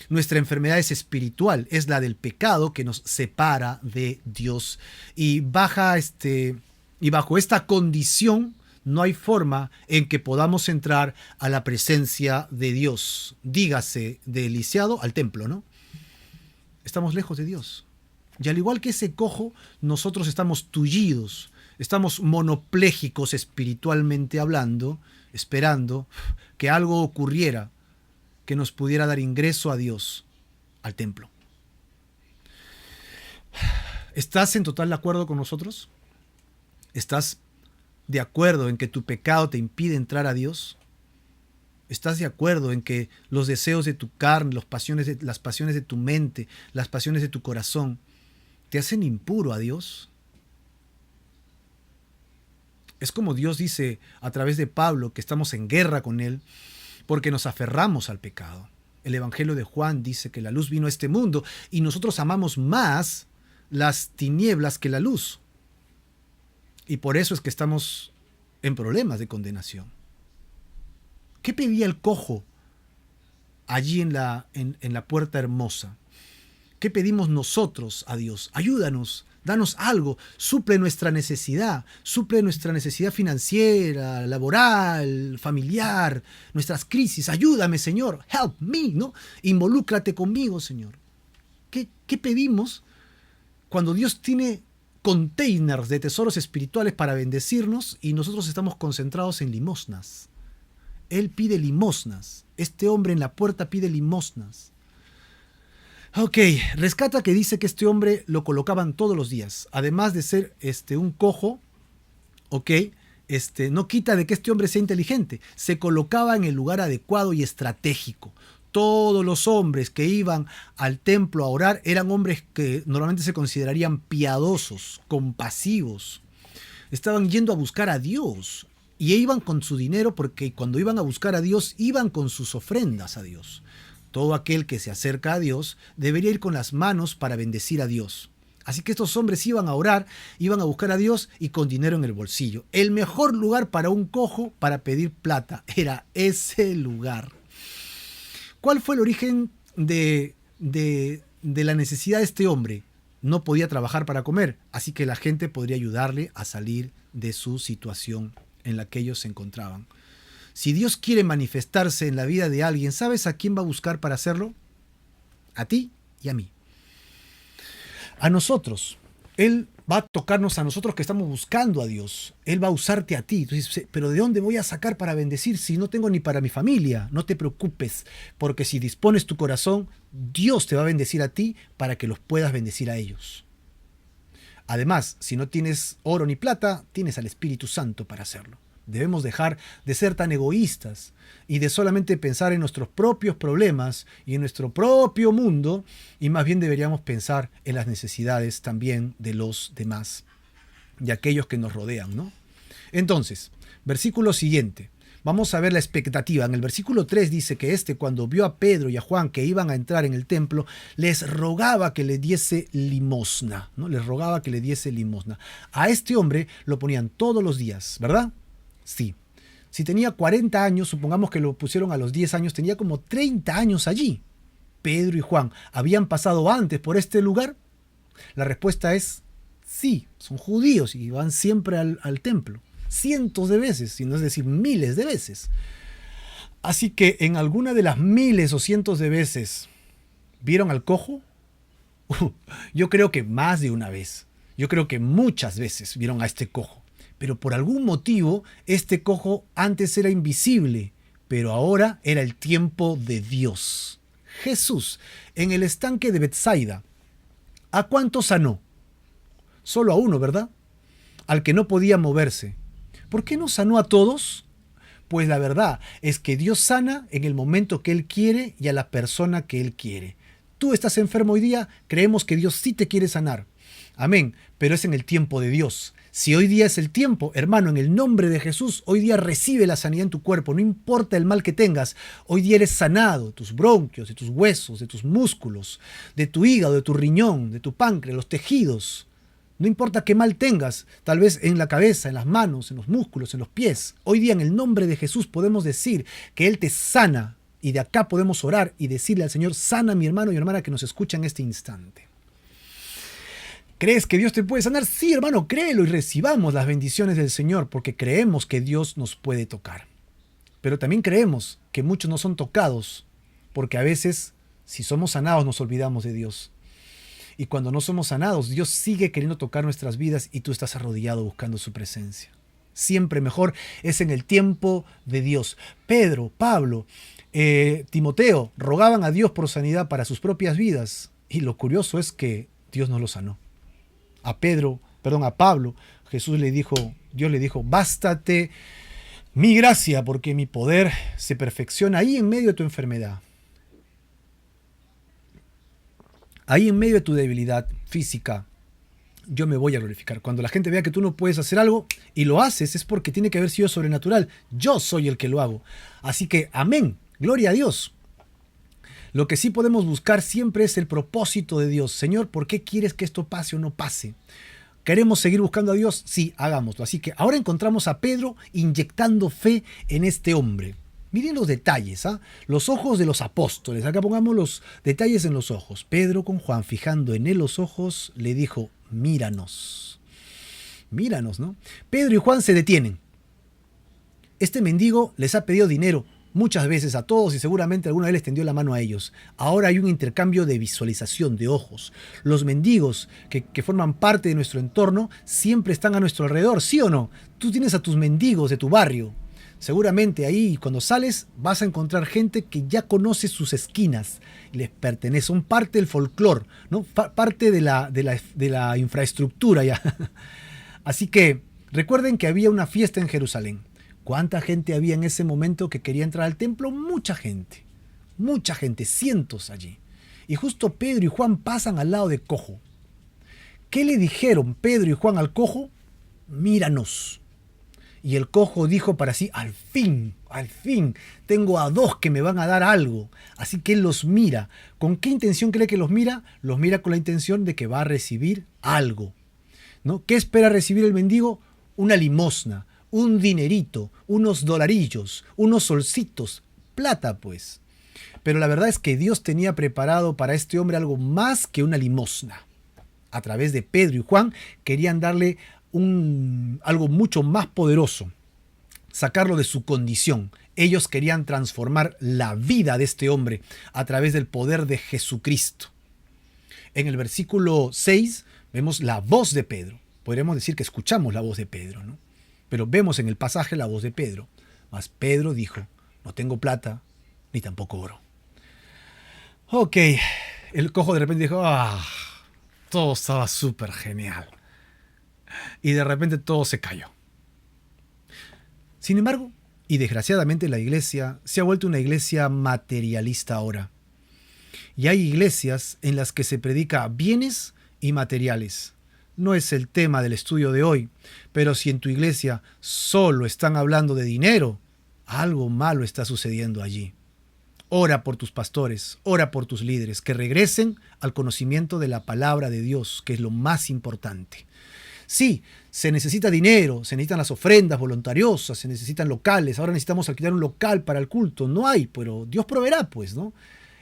nuestra enfermedad es espiritual, es la del pecado que nos separa de Dios. Y bajo esta condición no hay forma en que podamos entrar a la presencia de Dios. Dígase, de lisiado al templo, ¿no? estamos lejos de Dios. Y al igual que ese cojo, nosotros estamos tullidos, estamos monopléjicos espiritualmente hablando, esperando que algo ocurriera que nos pudiera dar ingreso a Dios, al templo. ¿Estás en total acuerdo con nosotros? ¿Estás de acuerdo en que tu pecado te impide entrar a Dios? ¿Estás de acuerdo en que los deseos de tu carne, las pasiones de tu mente, las pasiones de tu corazón, te hacen impuro a Dios? Es como Dios dice a través de Pablo que estamos en guerra con Él porque nos aferramos al pecado. El Evangelio de Juan dice que la luz vino a este mundo y nosotros amamos más las tinieblas que la luz. Y por eso es que estamos en problemas de condenación. ¿Qué pedía el cojo allí en la puerta hermosa? ¿Qué pedimos nosotros a Dios? Ayúdanos, danos algo, suple nuestra necesidad financiera, laboral, familiar, nuestras crisis. Ayúdame, Señor, help me, ¿no? Involúcrate conmigo, Señor. ¿Qué pedimos cuando Dios tiene containers de tesoros espirituales para bendecirnos y nosotros estamos concentrados en limosnas? Él pide limosnas. Este hombre en la puerta pide limosnas. Ok, rescata que dice que este hombre lo colocaban todos los días. Además de ser un cojo, ok, no quita de que este hombre sea inteligente. Se colocaba en el lugar adecuado y estratégico. Todos los hombres que iban al templo a orar eran hombres que normalmente se considerarían piadosos, compasivos. Estaban yendo a buscar a Dios. Y iban con su dinero porque cuando iban a buscar a Dios, iban con sus ofrendas a Dios. Todo aquel que se acerca a Dios debería ir con las manos para bendecir a Dios. Así que estos hombres iban a orar, iban a buscar a Dios y con dinero en el bolsillo. El mejor lugar para un cojo para pedir plata era ese lugar. ¿Cuál fue el origen de la necesidad de este hombre? No podía trabajar para comer, así que la gente podría ayudarle a salir de su situación en la que ellos se encontraban. Si Dios quiere manifestarse en la vida de alguien, ¿sabes a quién va a buscar para hacerlo? A ti y a mí. A nosotros. Él va a tocarnos a nosotros que estamos buscando a Dios. Él va a usarte a ti. Entonces, pero ¿de dónde voy a sacar para bendecir si no tengo ni para mi familia? No te preocupes, porque si dispones tu corazón, Dios te va a bendecir a ti para que los puedas bendecir a ellos. Además, si no tienes oro ni plata, tienes al Espíritu Santo para hacerlo. Debemos dejar de ser tan egoístas y de solamente pensar en nuestros propios problemas y en nuestro propio mundo, y más bien deberíamos pensar en las necesidades también de los demás, de aquellos que nos rodean, ¿no? Entonces, versículo siguiente. Vamos a ver la expectativa. En el versículo 3 dice que cuando vio a Pedro y a Juan que iban a entrar en el templo, les rogaba que le diese limosna, ¿no? Les rogaba que le diese limosna. A este hombre lo ponían todos los días, ¿verdad? Sí. Si tenía 40 años, supongamos que lo pusieron a los 10 años, tenía como 30 años allí. Pedro y Juan, ¿habían pasado antes por este lugar? La respuesta es sí, son judíos y van siempre al templo. Cientos de veces, si no es decir miles de veces. Así que en alguna de las miles o cientos de veces, ¿vieron al cojo? Yo creo que más de una vez. Yo creo que muchas veces vieron a este cojo. Pero por algún motivo, este cojo antes era invisible, pero ahora era el tiempo de Dios. Jesús, en el estanque de Betsaida, ¿a cuántos sanó? Solo a uno, ¿verdad? Al que no podía moverse. ¿Por qué no sanó a todos? Pues la verdad es que Dios sana en el momento que Él quiere y a la persona que Él quiere. Tú estás enfermo hoy día, creemos que Dios sí te quiere sanar. Amén, pero es en el tiempo de Dios. Si hoy día es el tiempo, hermano, en el nombre de Jesús, hoy día recibe la sanidad en tu cuerpo, no importa el mal que tengas, hoy día eres sanado, de tus bronquios, de tus huesos, de tus músculos, de tu hígado, de tu riñón, de tu páncreas, los tejidos. No importa qué mal tengas, tal vez en la cabeza, en las manos, en los músculos, en los pies. Hoy día en el nombre de Jesús podemos decir que Él te sana y de acá podemos orar y decirle al Señor, sana a mi hermano y hermana que nos escucha en este instante. ¿Crees que Dios te puede sanar? Sí, hermano, créelo y recibamos las bendiciones del Señor porque creemos que Dios nos puede tocar. Pero también creemos que muchos no son tocados porque a veces, si somos sanados, nos olvidamos de Dios. Y cuando no somos sanados, Dios sigue queriendo tocar nuestras vidas y tú estás arrodillado buscando su presencia. Siempre mejor es en el tiempo de Dios. Pedro, Pablo, Timoteo rogaban a Dios por sanidad para sus propias vidas. Y lo curioso es que Dios no lo sanó. A Pablo, Dios le dijo, bástate mi gracia, porque mi poder se perfecciona ahí en medio de tu enfermedad. Ahí en medio de tu debilidad física, yo me voy a glorificar. Cuando la gente vea que tú no puedes hacer algo y lo haces, es porque tiene que haber sido sobrenatural. Yo soy el que lo hago. Así que, amén, gloria a Dios. Lo que sí podemos buscar siempre es el propósito de Dios. Señor, ¿por qué quieres que esto pase o no pase? ¿Queremos seguir buscando a Dios? Sí, hagámoslo. Así que ahora encontramos a Pedro inyectando fe en este hombre. Miren los detalles, los ojos de los apóstoles. Acá pongamos los detalles en los ojos. Pedro con Juan, fijando en él los ojos, le dijo, míranos. Míranos, ¿no? Pedro y Juan se detienen. Este mendigo les ha pedido dinero muchas veces a todos y seguramente alguna vez les tendió la mano a ellos. Ahora hay un intercambio de visualización, de ojos. Los mendigos que forman parte de nuestro entorno siempre están a nuestro alrededor, ¿sí o no? Tú tienes a tus mendigos de tu barrio. Seguramente ahí cuando sales vas a encontrar gente que ya conoce sus esquinas, les pertenece, son parte del folclore, ¿no? Parte de la infraestructura ya. Así que recuerden que había una fiesta en Jerusalén. ¿Cuánta gente había en ese momento que quería entrar al templo? Mucha gente, cientos allí. Y justo Pedro y Juan pasan al lado de cojo. ¿Qué le dijeron Pedro y Juan al cojo? Míranos. Y el cojo dijo para sí, al fin, tengo a dos que me van a dar algo. Así que él los mira. ¿Con qué intención cree que los mira? Los mira con la intención de que va a recibir algo, ¿no? ¿Qué espera recibir el mendigo? Una limosna, un dinerito, unos dolarillos, unos solcitos, plata pues. Pero la verdad es que Dios tenía preparado para este hombre algo más que una limosna. A través de Pedro y Juan querían darle algo mucho más poderoso, sacarlo de su condición. Ellos querían transformar la vida de este hombre a través del poder de Jesucristo. En el versículo 6 vemos la voz de Pedro. Podríamos decir que escuchamos la voz de Pedro, ¿no? Pero vemos en el pasaje la voz de Pedro. Mas Pedro dijo, no tengo plata ni tampoco oro. Ok, el cojo de repente dijo, todo estaba súper genial. Y de repente todo se cayó. Sin embargo, y desgraciadamente la iglesia se ha vuelto una iglesia materialista ahora. Y hay iglesias en las que se predica bienes y materiales. No es el tema del estudio de hoy, pero si en tu iglesia solo están hablando de dinero, algo malo está sucediendo allí. Ora por tus pastores, ora por tus líderes, que regresen al conocimiento de la palabra de Dios, que es lo más importante. Sí, se necesita dinero, se necesitan las ofrendas voluntariosas, se necesitan locales. Ahora necesitamos alquilar un local para el culto. No hay, pero Dios proveerá, pues, ¿no?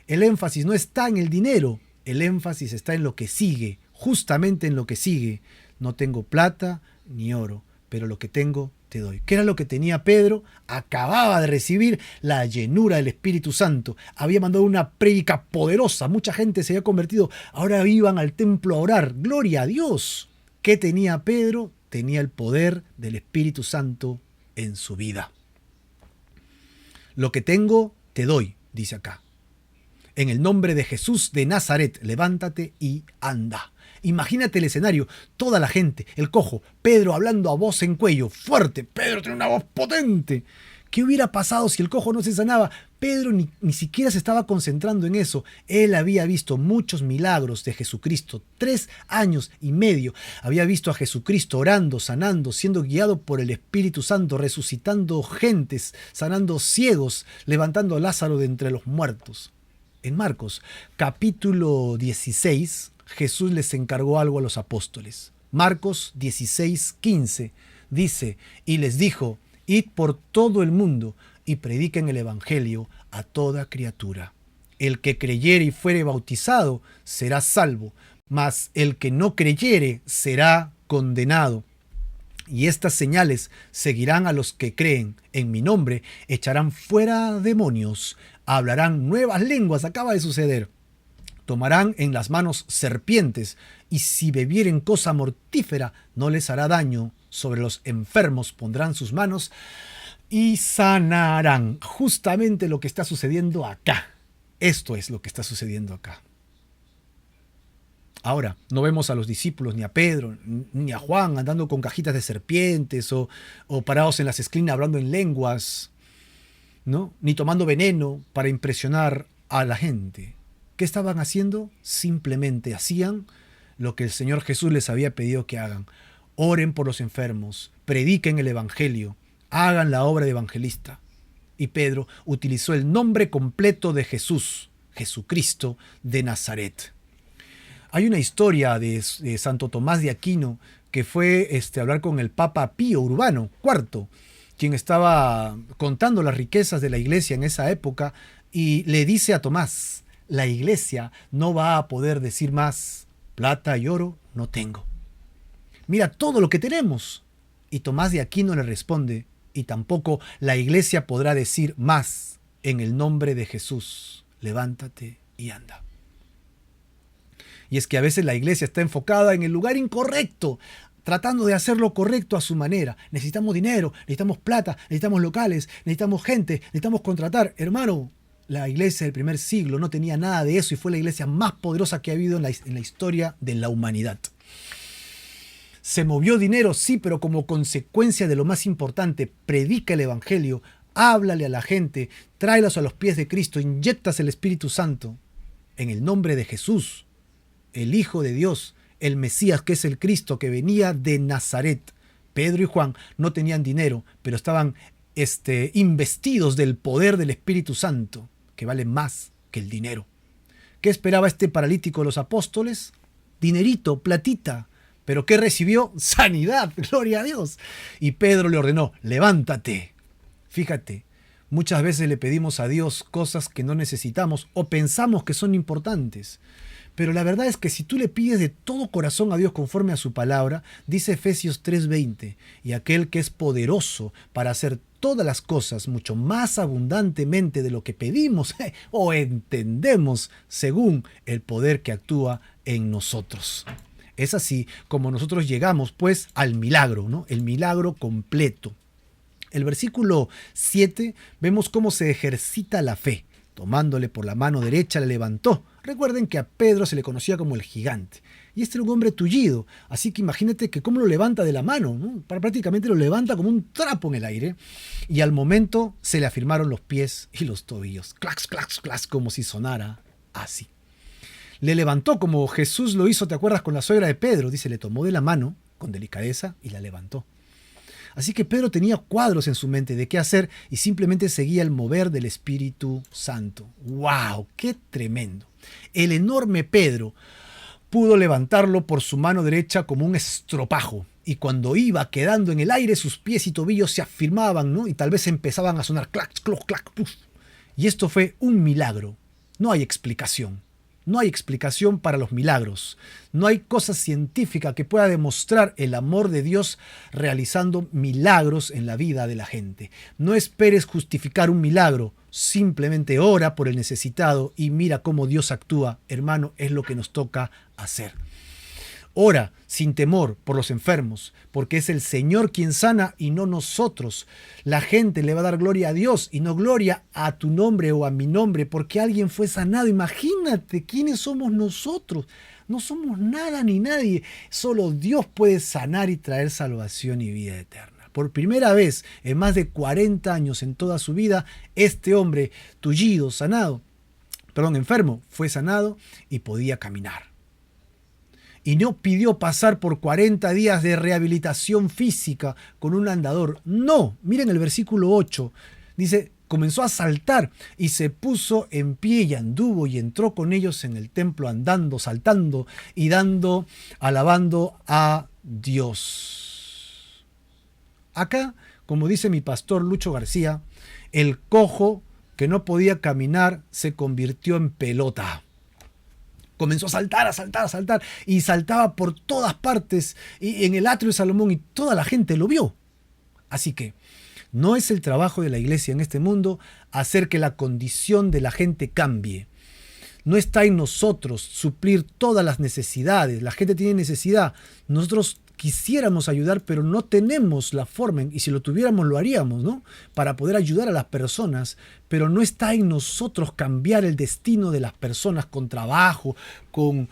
El énfasis no está en el dinero, el énfasis está en lo que sigue, justamente en lo que sigue. No tengo plata ni oro, pero lo que tengo te doy. ¿Qué era lo que tenía Pedro? Acababa de recibir la llenura del Espíritu Santo. Había mandado una prédica poderosa, mucha gente se había convertido. Ahora iban al templo a orar. ¡Gloria a Dios! ¿Qué tenía Pedro? Tenía el poder del Espíritu Santo en su vida. Lo que tengo, te doy, dice acá. En el nombre de Jesús de Nazaret, levántate y anda. Imagínate el escenario, toda la gente, el cojo, Pedro hablando a voz en cuello, fuerte. Pedro tiene una voz potente. ¿Qué hubiera pasado si el cojo no se sanaba? Pedro ni siquiera se estaba concentrando en eso. Él había visto muchos milagros de Jesucristo. 3 años y medio había visto a Jesucristo orando, sanando, siendo guiado por el Espíritu Santo, resucitando gentes, sanando ciegos, levantando a Lázaro de entre los muertos. En Marcos, capítulo 16, Jesús les encargó algo a los apóstoles. Marcos 16:15 dice, y les dijo, id por todo el mundo y prediquen el evangelio a toda criatura. El que creyere y fuere bautizado será salvo, mas el que no creyere será condenado. Y estas señales seguirán a los que creen. En mi nombre echarán fuera demonios, hablarán nuevas lenguas. Acaba de suceder. Tomarán en las manos serpientes, y si bebieren cosa mortífera, no les hará daño. Sobre los enfermos pondrán sus manos y sanarán. Justamente lo que está sucediendo acá. Esto es lo que está sucediendo acá. Ahora, no vemos a los discípulos, ni a Pedro, ni a Juan andando con cajitas de serpientes o parados en las esquinas hablando en lenguas, ¿no? Ni tomando veneno para impresionar a la gente. ¿Qué estaban haciendo? Simplemente hacían lo que el Señor Jesús les había pedido que hagan. Oren por los enfermos, prediquen el Evangelio, hagan la obra de evangelista. Y Pedro utilizó el nombre completo de Jesús, Jesucristo de Nazaret. Hay una historia de Santo Tomás de Aquino que fue a hablar con el Papa Pío Urbano IV, quien estaba contando las riquezas de la iglesia en esa época, y le dice a Tomás: la iglesia no va a poder decir más, plata y oro no tengo. Mira todo lo que tenemos. Y Tomás de Aquino le responde: y tampoco la iglesia podrá decir más, en el nombre de Jesús, levántate y anda. Y es que a veces la iglesia está enfocada en el lugar incorrecto, tratando de hacer lo correcto a su manera. Necesitamos dinero, necesitamos plata, necesitamos locales, necesitamos gente, necesitamos contratar. Hermano, la iglesia del primer siglo no tenía nada de eso y fue la iglesia más poderosa que ha habido en la historia de la humanidad. Se movió dinero, sí, pero como consecuencia de lo más importante: predica el Evangelio, háblale a la gente, tráelos a los pies de Cristo, inyectas el Espíritu Santo en el nombre de Jesús, el Hijo de Dios, el Mesías, que es el Cristo que venía de Nazaret. Pedro y Juan no tenían dinero, pero estaban investidos del poder del Espíritu Santo, que vale más que el dinero. ¿Qué esperaba este paralítico de los apóstoles? Dinerito, platita. ¿Pero qué recibió? Sanidad, gloria a Dios. Y Pedro le ordenó: levántate. Fíjate, muchas veces le pedimos a Dios cosas que no necesitamos o pensamos que son importantes. Pero la verdad es que si tú le pides de todo corazón a Dios conforme a su palabra, dice Efesios 3:20, y aquel que es poderoso para hacer todas las cosas mucho más abundantemente de lo que pedimos o entendemos, según el poder que actúa en nosotros. Es así como nosotros llegamos pues al milagro, ¿no? El milagro completo. El versículo 7 vemos cómo se ejercita la fe. Tomándole por la mano derecha le levantó. Recuerden que a Pedro se le conocía como el gigante. Y este era un hombre tullido. Así que imagínate que cómo lo levanta de la mano, ¿no? Prácticamente lo levanta como un trapo en el aire. Y al momento se le afirmaron los pies y los tobillos. Clax, clax, clax, como si sonara así. Le levantó como Jesús lo hizo, ¿te acuerdas? Con la suegra de Pedro. Dice, le tomó de la mano con delicadeza y la levantó. Así que Pedro tenía cuadros en su mente de qué hacer y simplemente seguía el mover del Espíritu Santo. ¡Wow! ¡Qué tremendo! El enorme Pedro pudo levantarlo por su mano derecha como un estropajo. Y cuando iba quedando en el aire, sus pies y tobillos se afirmaban, ¿no? Y tal vez empezaban a sonar clac, cloc, clac, puf. Y esto fue un milagro. No hay explicación. No hay explicación para los milagros. No hay cosa científica que pueda demostrar el amor de Dios realizando milagros en la vida de la gente. No esperes justificar un milagro. Simplemente ora por el necesitado y mira cómo Dios actúa. Hermano, es lo que nos toca hacer. Ora sin temor por los enfermos, porque es el Señor quien sana y no nosotros. La gente le va a dar gloria a Dios y no gloria a tu nombre o a mi nombre, porque alguien fue sanado. Imagínate quiénes somos nosotros. No somos nada ni nadie. Solo Dios puede sanar y traer salvación y vida eterna. Por primera vez en más de 40 años en toda su vida, este hombre enfermo, fue sanado y podía caminar. Y no pidió pasar por 40 días de rehabilitación física con un andador. No, miren el versículo 8. Dice, comenzó a saltar y se puso en pie y anduvo y entró con ellos en el templo andando, saltando y alabando a Dios. Acá, como dice mi pastor Lucho García, el cojo que no podía caminar se convirtió en pelota. Comenzó a saltar y saltaba por todas partes y en el atrio de Salomón y toda la gente lo vio. Así que no es el trabajo de la iglesia en este mundo hacer que la condición de la gente cambie. No está en nosotros suplir todas las necesidades. La gente tiene necesidad. Nosotros quisiéramos ayudar, pero no tenemos la forma, y si lo tuviéramos lo haríamos, ¿no? Para poder ayudar a las personas, pero no está en nosotros cambiar el destino de las personas con trabajo, con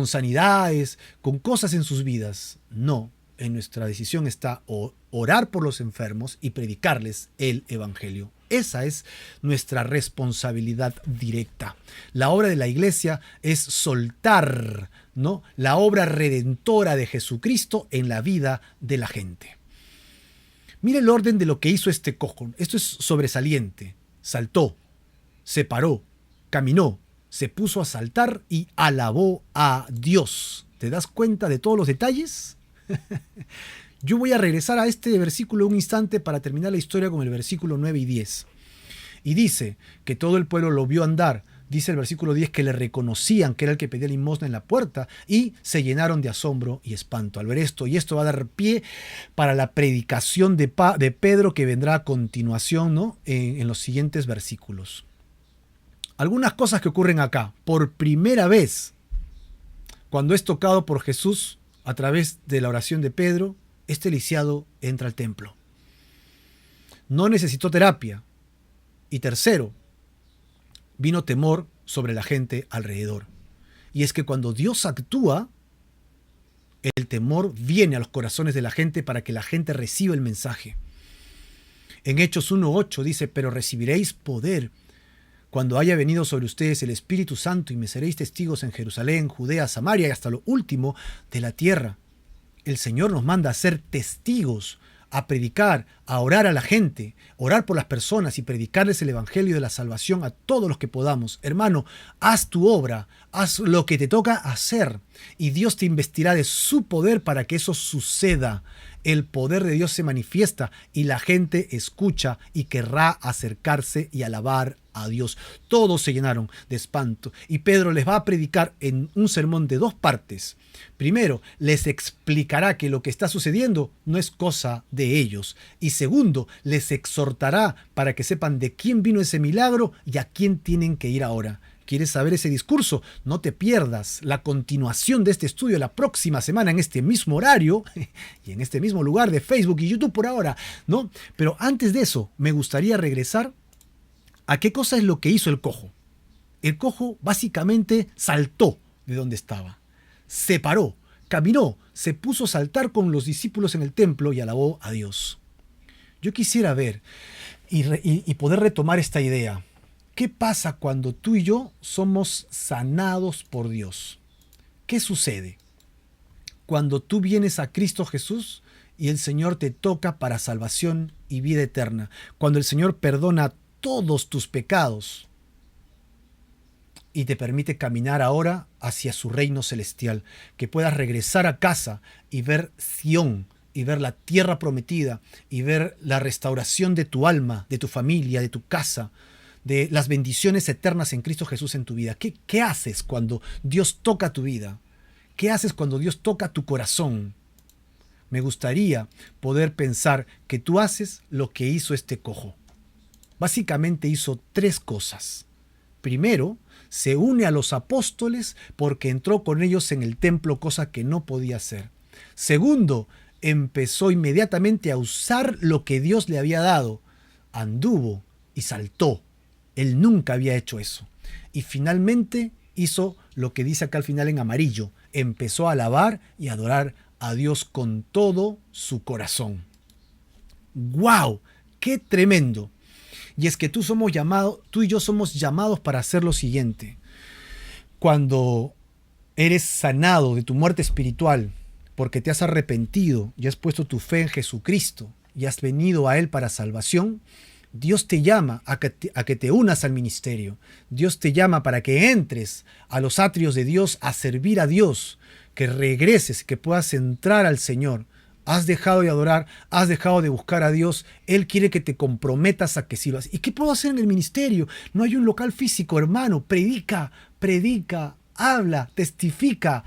sanidades, con cosas en sus vidas. No, en nuestra decisión está orar por los enfermos y predicarles el evangelio. Esa es nuestra responsabilidad directa. La obra de la iglesia es soltar, ¿no?, la obra redentora de Jesucristo en la vida de la gente. Mire el orden de lo que hizo este cojo. Esto es sobresaliente. Saltó, se paró, caminó, se puso a saltar y alabó a Dios. ¿Te das cuenta de todos los detalles? Yo voy a regresar a este versículo un instante para terminar la historia con el versículo 9 y 10. Y dice que todo el pueblo lo vio andar. Dice el versículo 10 que le reconocían que era el que pedía limosna en la puerta y se llenaron de asombro y espanto al ver esto. Y esto va a dar pie para la predicación de Pedro que vendrá a continuación, ¿no?, en los siguientes versículos. Algunas cosas que ocurren acá. Por primera vez, cuando es tocado por Jesús a través de la oración de Pedro, este lisiado entra al templo. No necesitó terapia. Y tercero, vino temor sobre la gente alrededor. Y es que cuando Dios actúa, el temor viene a los corazones de la gente para que la gente reciba el mensaje. En Hechos 1:8 dice: pero recibiréis poder cuando haya venido sobre ustedes el Espíritu Santo y me seréis testigos en Jerusalén, Judea, Samaria y hasta lo último de la tierra. El Señor nos manda a ser testigos, a predicar, a orar a la gente, orar por las personas y predicarles el evangelio de la salvación a todos los que podamos. Hermano, haz tu obra, haz lo que te toca hacer y Dios te investirá de su poder para que eso suceda. El poder de Dios se manifiesta y la gente escucha y querrá acercarse y alabar a Dios. Todos se llenaron de espanto y Pedro les va a predicar en un sermón de 2 partes. Primero, les explicará que lo que está sucediendo no es cosa de ellos. Y segundo, les exhortará para que sepan de quién vino ese milagro y a quién tienen que ir ahora. ¿Quieres saber ese discurso? No te pierdas la continuación de este estudio la próxima semana en este mismo horario y en este mismo lugar de Facebook y YouTube por ahora, ¿no? Pero antes de eso, me gustaría regresar a qué cosa es lo que hizo el cojo. El cojo básicamente saltó de donde estaba. Se paró, caminó, se puso a saltar con los discípulos en el templo y alabó a Dios. Yo quisiera ver y poder retomar esta idea. ¿Qué pasa cuando tú y yo somos sanados por Dios? ¿Qué sucede? Cuando tú vienes a Cristo Jesús y el Señor te toca para salvación y vida eterna. Cuando el Señor perdona todos tus pecados y te permite caminar ahora hacia su reino celestial. Que puedas regresar a casa y ver Sión, y ver la tierra prometida, y ver la restauración de tu alma, de tu familia, de tu casa, de las bendiciones eternas en Cristo Jesús en tu vida. ¿Qué haces cuando Dios toca tu vida? ¿Qué haces cuando Dios toca tu corazón? Me gustaría poder pensar que tú haces lo que hizo este cojo. Básicamente hizo 3 cosas. Primero, se une a los apóstoles porque entró con ellos en el templo, cosa que no podía hacer. Segundo, empezó inmediatamente a usar lo que Dios le había dado. Anduvo y saltó. Él nunca había hecho eso. Y finalmente hizo lo que dice acá al final en amarillo. Empezó a alabar y adorar a Dios con todo su corazón. ¡Guau! ¡Qué tremendo! Y es que tú y yo somos llamados para hacer lo siguiente. Cuando eres sanado de tu muerte espiritual, porque te has arrepentido y has puesto tu fe en Jesucristo y has venido a Él para salvación, Dios te llama a que te unas al ministerio. Dios te llama para que entres a los atrios de Dios a servir a Dios, que regreses, que puedas entrar al Señor. Has dejado de adorar, has dejado de buscar a Dios. Él quiere que te comprometas a que sirvas. ¿Y qué puedo hacer en el ministerio? No hay un local físico, hermano. Predica, habla, testifica.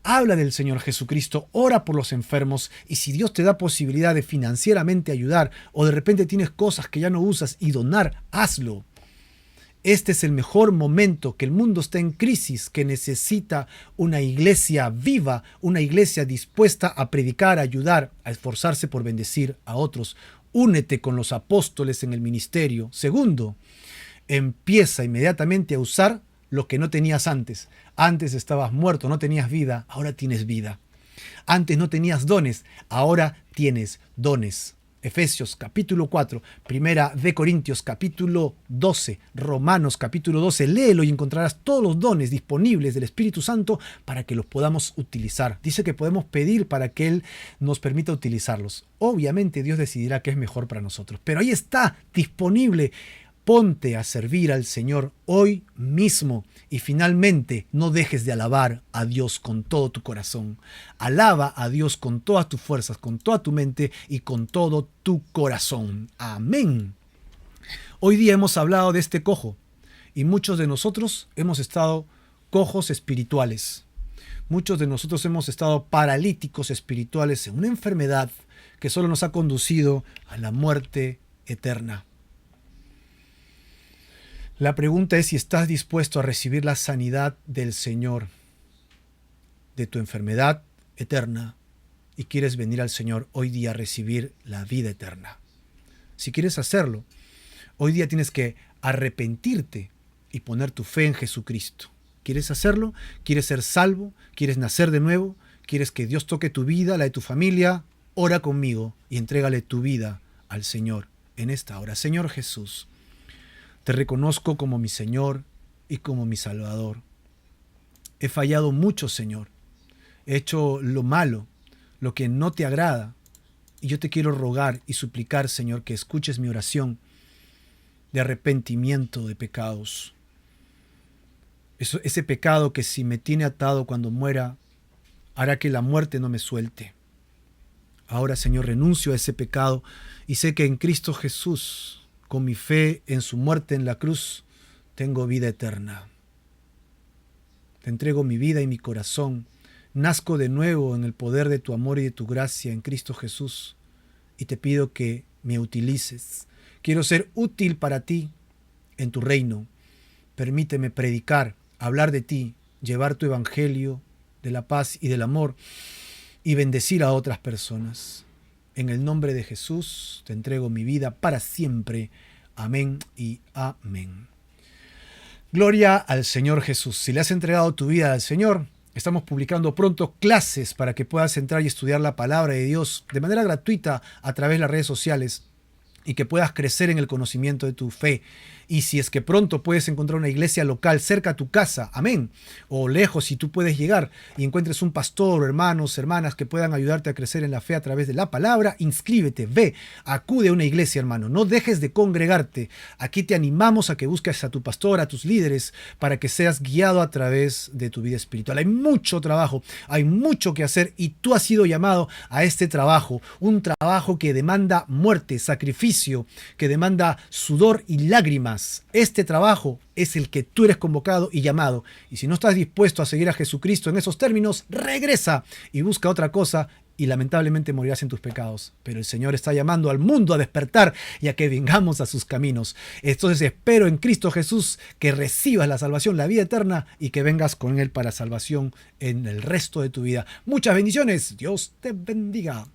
Habla del Señor Jesucristo, ora por los enfermos y si Dios te da posibilidad de financieramente ayudar o de repente tienes cosas que ya no usas y donar, hazlo. Este es el mejor momento, que el mundo está en crisis, que necesita una iglesia viva, una iglesia dispuesta a predicar, a ayudar, a esforzarse por bendecir a otros. Únete con los apóstoles en el ministerio. Segundo, empieza inmediatamente a usar lo que no tenías antes. Antes estabas muerto, no tenías vida, ahora tienes vida. Antes no tenías dones, ahora tienes dones. Efesios capítulo 4, Primera de Corintios capítulo 12, Romanos capítulo 12, léelo y encontrarás todos los dones disponibles del Espíritu Santo para que los podamos utilizar. Dice que podemos pedir para que Él nos permita utilizarlos. Obviamente Dios decidirá qué es mejor para nosotros, pero ahí está, disponible. Ponte a servir al Señor hoy mismo y finalmente no dejes de alabar a Dios con todo tu corazón. Alaba a Dios con todas tus fuerzas, con toda tu mente y con todo tu corazón. Amén. Hoy día hemos hablado de este cojo y muchos de nosotros hemos estado cojos espirituales. Muchos de nosotros hemos estado paralíticos espirituales en una enfermedad que solo nos ha conducido a la muerte eterna. La pregunta es si estás dispuesto a recibir la sanidad del Señor de tu enfermedad eterna y quieres venir al Señor hoy día a recibir la vida eterna. Si quieres hacerlo, hoy día tienes que arrepentirte y poner tu fe en Jesucristo. ¿Quieres hacerlo? ¿Quieres ser salvo? ¿Quieres nacer de nuevo? ¿Quieres que Dios toque tu vida, la de tu familia? Ora conmigo y entrégale tu vida al Señor en esta hora. Señor Jesús, te reconozco como mi Señor y como mi Salvador. He fallado mucho, Señor. He hecho lo malo, lo que no te agrada. Y yo te quiero rogar y suplicar, Señor, que escuches mi oración de arrepentimiento de pecados. Ese pecado que si me tiene atado cuando muera, hará que la muerte no me suelte. Ahora, Señor, renuncio a ese pecado y sé que en Cristo Jesús, con mi fe en su muerte en la cruz, tengo vida eterna. Te entrego mi vida y mi corazón. Nazco de nuevo en el poder de tu amor y de tu gracia en Cristo Jesús. Y te pido que me utilices. Quiero ser útil para ti en tu reino. Permíteme predicar, hablar de ti, llevar tu evangelio de la paz y del amor y bendecir a otras personas. En el nombre de Jesús te entrego mi vida para siempre. Amén y amén. Gloria al Señor Jesús. Si le has entregado tu vida al Señor, estamos publicando pronto clases para que puedas entrar y estudiar la palabra de Dios de manera gratuita a través de las redes sociales y que puedas crecer en el conocimiento de tu fe. Y si es que pronto puedes encontrar una iglesia local cerca a tu casa, amén, o lejos si tú puedes llegar y encuentres un pastor, hermanos, hermanas que puedan ayudarte a crecer en la fe a través de la palabra, inscríbete, ve, acude a una iglesia, hermano, no dejes de congregarte. Aquí te animamos a que busques a tu pastor, a tus líderes, para que seas guiado a través de tu vida espiritual. Hay mucho trabajo, hay mucho que hacer y tú has sido llamado a este trabajo, un trabajo que demanda muerte, sacrificio, que demanda sudor y lágrimas. Este trabajo es el que tú eres convocado y llamado. Y si no estás dispuesto a seguir a Jesucristo en esos términos, regresa y busca otra cosa y lamentablemente morirás en tus pecados. Pero el Señor está llamando al mundo a despertar y a que vengamos a sus caminos. Entonces espero en Cristo Jesús que recibas la salvación, la vida eterna y que vengas con Él para salvación en el resto de tu vida. Muchas bendiciones. Dios te bendiga.